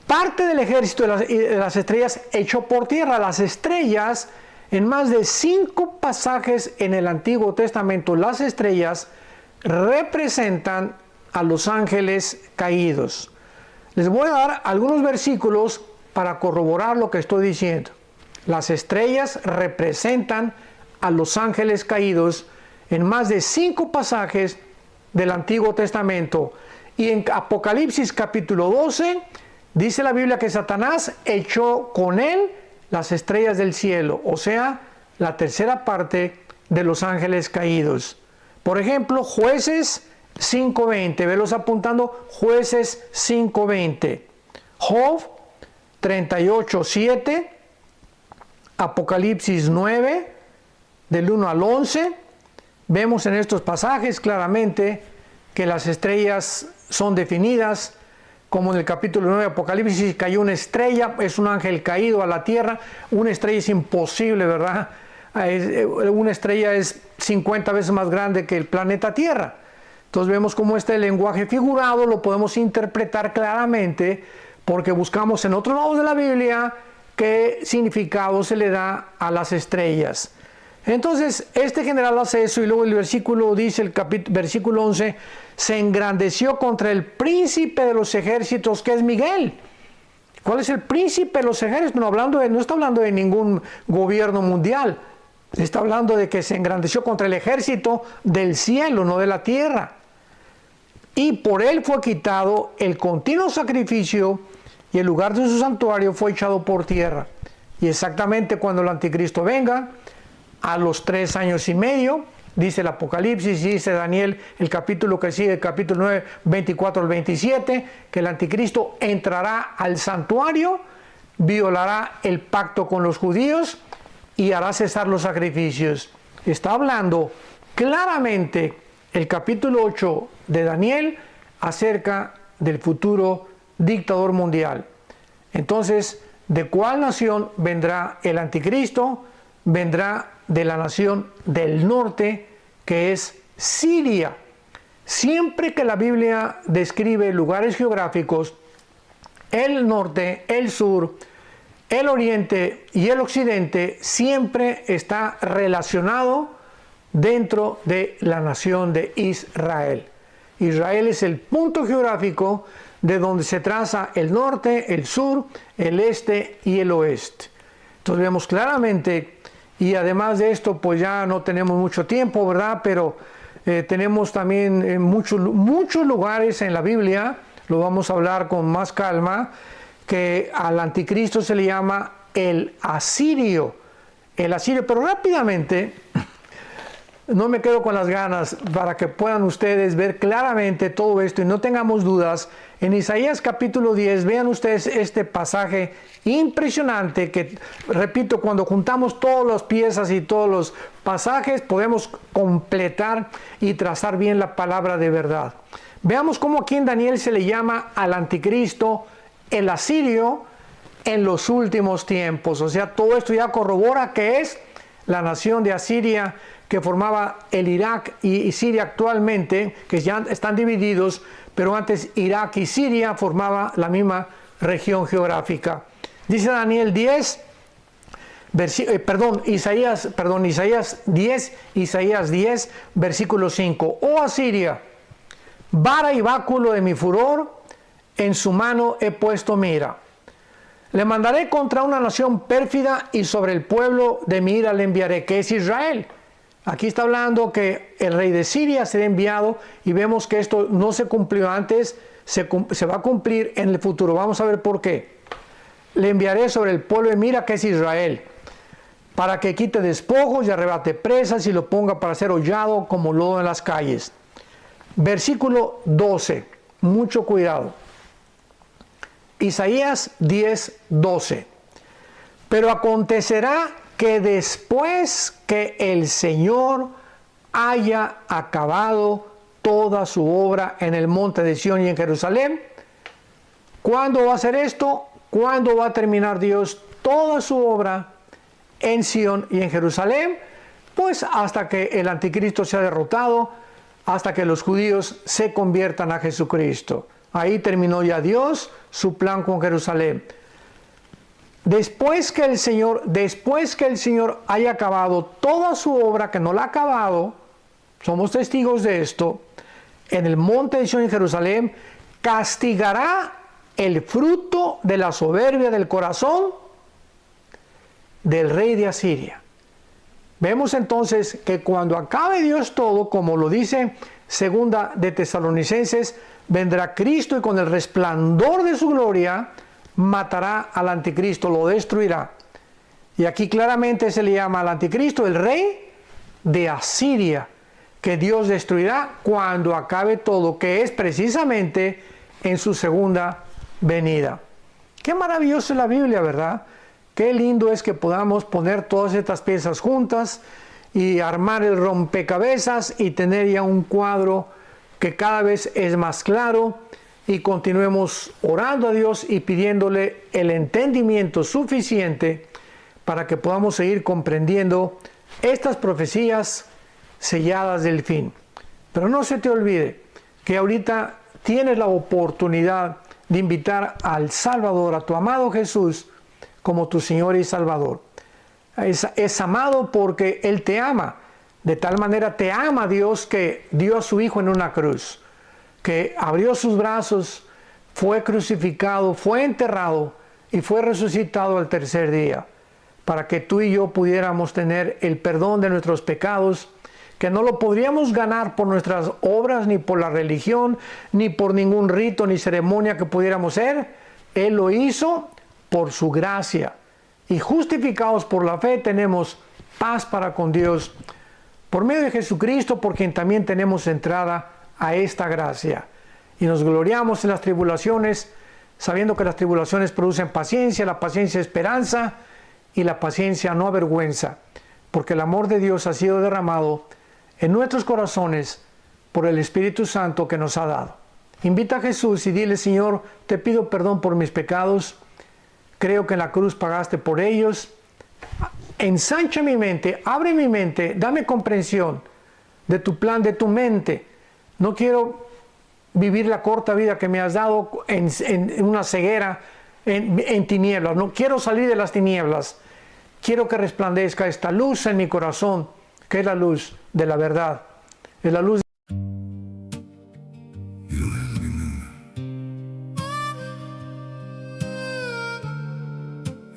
parte del ejército de las estrellas echó por tierra. Las estrellas, en más de 5 pasajes en el Antiguo Testamento, las estrellas representan a los ángeles caídos. Les voy a dar algunos versículos para corroborar lo que estoy diciendo. Las estrellas representan a los ángeles caídos en más de 5 pasajes del Antiguo Testamento. Y en Apocalipsis capítulo 12 dice la Biblia que Satanás echó con él las estrellas del cielo, o sea, la tercera parte de los ángeles caídos. Por ejemplo, Jueces 5:20, velos apuntando, Jueces 5:20, Job 38:7, Apocalipsis 9, del 1 al 11, vemos en estos pasajes claramente que las estrellas son definidas, como en el capítulo 9 de Apocalipsis cayó una estrella, es un ángel caído a la tierra. Una estrella es imposible, ¿verdad? Una estrella es 50 veces más grande que el planeta Tierra. Entonces vemos cómo este lenguaje figurado lo podemos interpretar claramente, porque buscamos en otros lados de la Biblia qué significado se le da a las estrellas. Entonces este general hace eso, y luego el versículo dice, versículo 11, se engrandeció contra el príncipe de los ejércitos, que es Miguel. ¿Cuál es el príncipe de los ejércitos? No está hablando de ningún gobierno mundial, está hablando de que se engrandeció contra el ejército del cielo, no de la tierra. Y por él fue quitado el continuo sacrificio, y el lugar de su santuario fue echado por tierra. Y exactamente cuando el anticristo venga, a los 3 años y medio, dice el Apocalipsis, dice Daniel, el capítulo que sigue, el capítulo 9, 24 al 27, que el anticristo entrará al santuario, violará el pacto con los judíos y hará cesar los sacrificios. Está hablando claramente el capítulo 8 de Daniel acerca del futuro dictador mundial. Entonces, ¿de cuál nación vendrá el anticristo? Vendrá de la nación del norte, que es Siria. Siempre que la Biblia describe lugares geográficos, el norte, el sur, el oriente y el occidente siempre está relacionado dentro de la nación de Israel. Israel es el punto geográfico de donde se traza el norte, el sur, el este y el oeste. Entonces vemos claramente, y además de esto pues ya no tenemos mucho tiempo, ¿verdad? Pero tenemos también muchos lugares en la Biblia, lo vamos a hablar con más calma, que al anticristo se le llama el asirio. El asirio, pero rápidamente, no me quedo con las ganas para que puedan ustedes ver claramente todo esto y no tengamos dudas. En Isaías capítulo 10, vean ustedes este pasaje impresionante que, repito, cuando juntamos todas las piezas y todos los pasajes, podemos completar y trazar bien la palabra de verdad. Veamos cómo aquí en Daniel se le llama al anticristo el asirio en los últimos tiempos. O sea, todo esto ya corrobora que es la nación de Asiria que formaba el Irak y Siria actualmente, que ya están divididos, pero antes Irak y Siria formaba la misma región geográfica. Dice Daniel 10, Isaías 10, versículo 5. Oh Asiria, vara y báculo de mi furor, en su mano he puesto mira. Le mandaré contra una nación pérfida y sobre el pueblo de mi ira le enviaré, que es Israel. Aquí está hablando que el rey de Siria será enviado y vemos que esto no se cumplió antes, se va a cumplir en el futuro. Vamos a ver por qué. Le enviaré sobre el pueblo de mira, que es Israel, para que quite despojos y arrebate presas y lo ponga para ser hollado como lodo en las calles. Versículo 12. Mucho cuidado. Isaías 10, 12. Pero acontecerá que después que el Señor haya acabado toda su obra en el monte de Sión y en Jerusalén, ¿cuándo va a hacer esto? ¿Cuándo va a terminar Dios toda su obra en Sión y en Jerusalén? Pues hasta que el anticristo sea derrotado, hasta que los judíos se conviertan a Jesucristo. Ahí terminó ya Dios su plan con Jerusalén. Después que el Señor haya acabado toda su obra, que no la ha acabado, somos testigos de esto, en el monte de Sión en Jerusalén, castigará el fruto de la soberbia del corazón del rey de Asiria. Vemos entonces que cuando acabe Dios todo, como lo dice segunda de Tesalonicenses, vendrá Cristo y con el resplandor de su gloria matará al anticristo, lo destruirá. Y aquí claramente se le llama al anticristo el rey de Asiria, que Dios destruirá cuando acabe todo, que es precisamente en su segunda venida. Qué maravilloso es la Biblia, ¿verdad? Qué lindo es que podamos poner todas estas piezas juntas y armar el rompecabezas y tener ya un cuadro que cada vez es más claro, y continuemos orando a Dios y pidiéndole el entendimiento suficiente para que podamos seguir comprendiendo estas profecías selladas del fin. Pero no se te olvide que ahorita tienes la oportunidad de invitar al Salvador, a tu amado Jesús, como tu Señor y Salvador. Es amado porque Él te ama. De tal manera te ama Dios que dio a su Hijo en una cruz, que abrió sus brazos, fue crucificado, fue enterrado y fue resucitado al tercer día, para que tú y yo pudiéramos tener el perdón de nuestros pecados, que no lo podríamos ganar por nuestras obras, ni por la religión, ni por ningún rito ni ceremonia que pudiéramos ser. Él lo hizo por su gracia, y justificados por la fe tenemos paz para con Dios por medio de Jesucristo, por quien también tenemos entrada a esta gracia. Y nos gloriamos en las tribulaciones, sabiendo que las tribulaciones producen paciencia, la paciencia esperanza, y la paciencia no avergüenza, porque el amor de Dios ha sido derramado en nuestros corazones por el Espíritu Santo que nos ha dado. Invita a Jesús y dile: Señor, te pido perdón por mis pecados, creo que en la cruz pagaste por ellos, ensancha mi mente, abre mi mente, dame comprensión de tu plan, de tu mente. No quiero vivir la corta vida que me has dado en una ceguera, en tinieblas. No quiero salir de las tinieblas. Quiero que resplandezca esta luz en mi corazón, que es la luz de la verdad. Es la luz. You don't have to be new.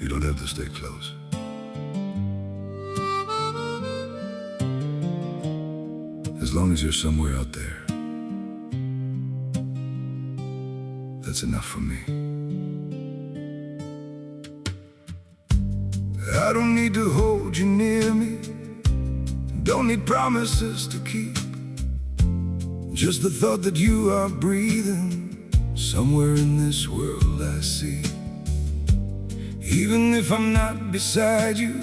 You don't have to stay close. As long as you're somewhere out there, that's enough for me. I don't need to hold you near me, don't need promises to keep. Just the thought that you are breathing somewhere in this world I see. Even if I'm not beside you,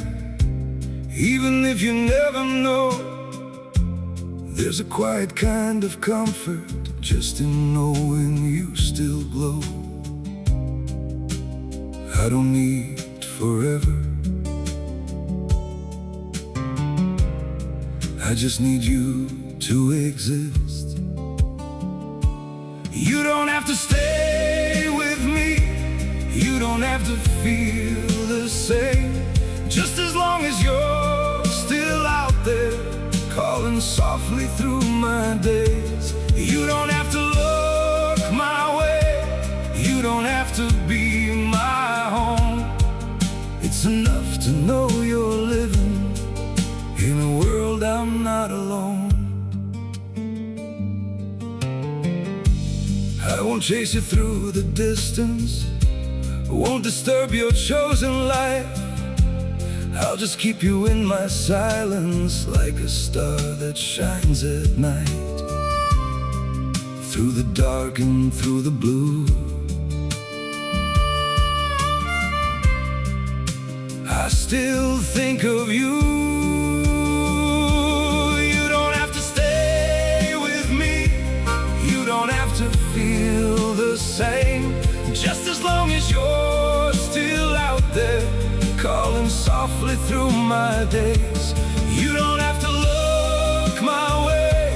even if you never know, there's a quiet kind of comfort just in knowing you still glow. I don't need forever, I just need you to exist. You don't have to stay with me, you don't have to feel the same. Just as long as you're still out there, calling softly through my days. You don't have to look my way, you don't have to be my home. It's enough to know you're living in a world I'm not alone. I won't chase you through the distance, won't disturb your chosen life. I'll just keep you in my silence, like a star that shines at night. Through the dark and through the blue, I still think of you. You don't have to stay with me, you don't have to feel the same. Just as long as you're still out there, calling softly through my days. You don't have to look my way,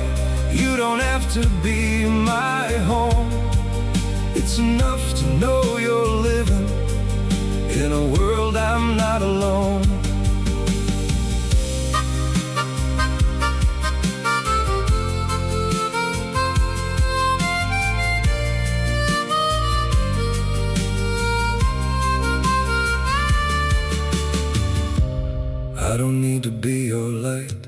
you don't have to be my home. It's enough to know you're living in a world I'm not alone. I don't need to be your light,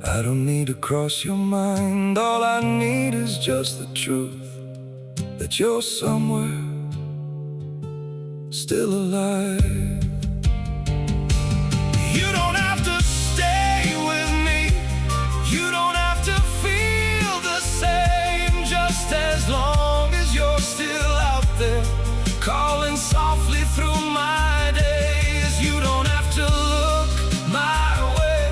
I don't need to cross your mind. All I need is just the truth, that you're somewhere still alive. You don't have to stay with me, you don't have to feel the same. Just as long as you're still out there, calling softly through my days. You don't have to look my way,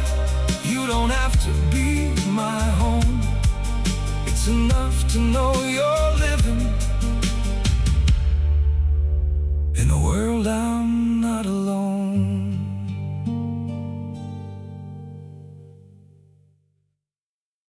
you don't have to be my home. It's enough to know you're living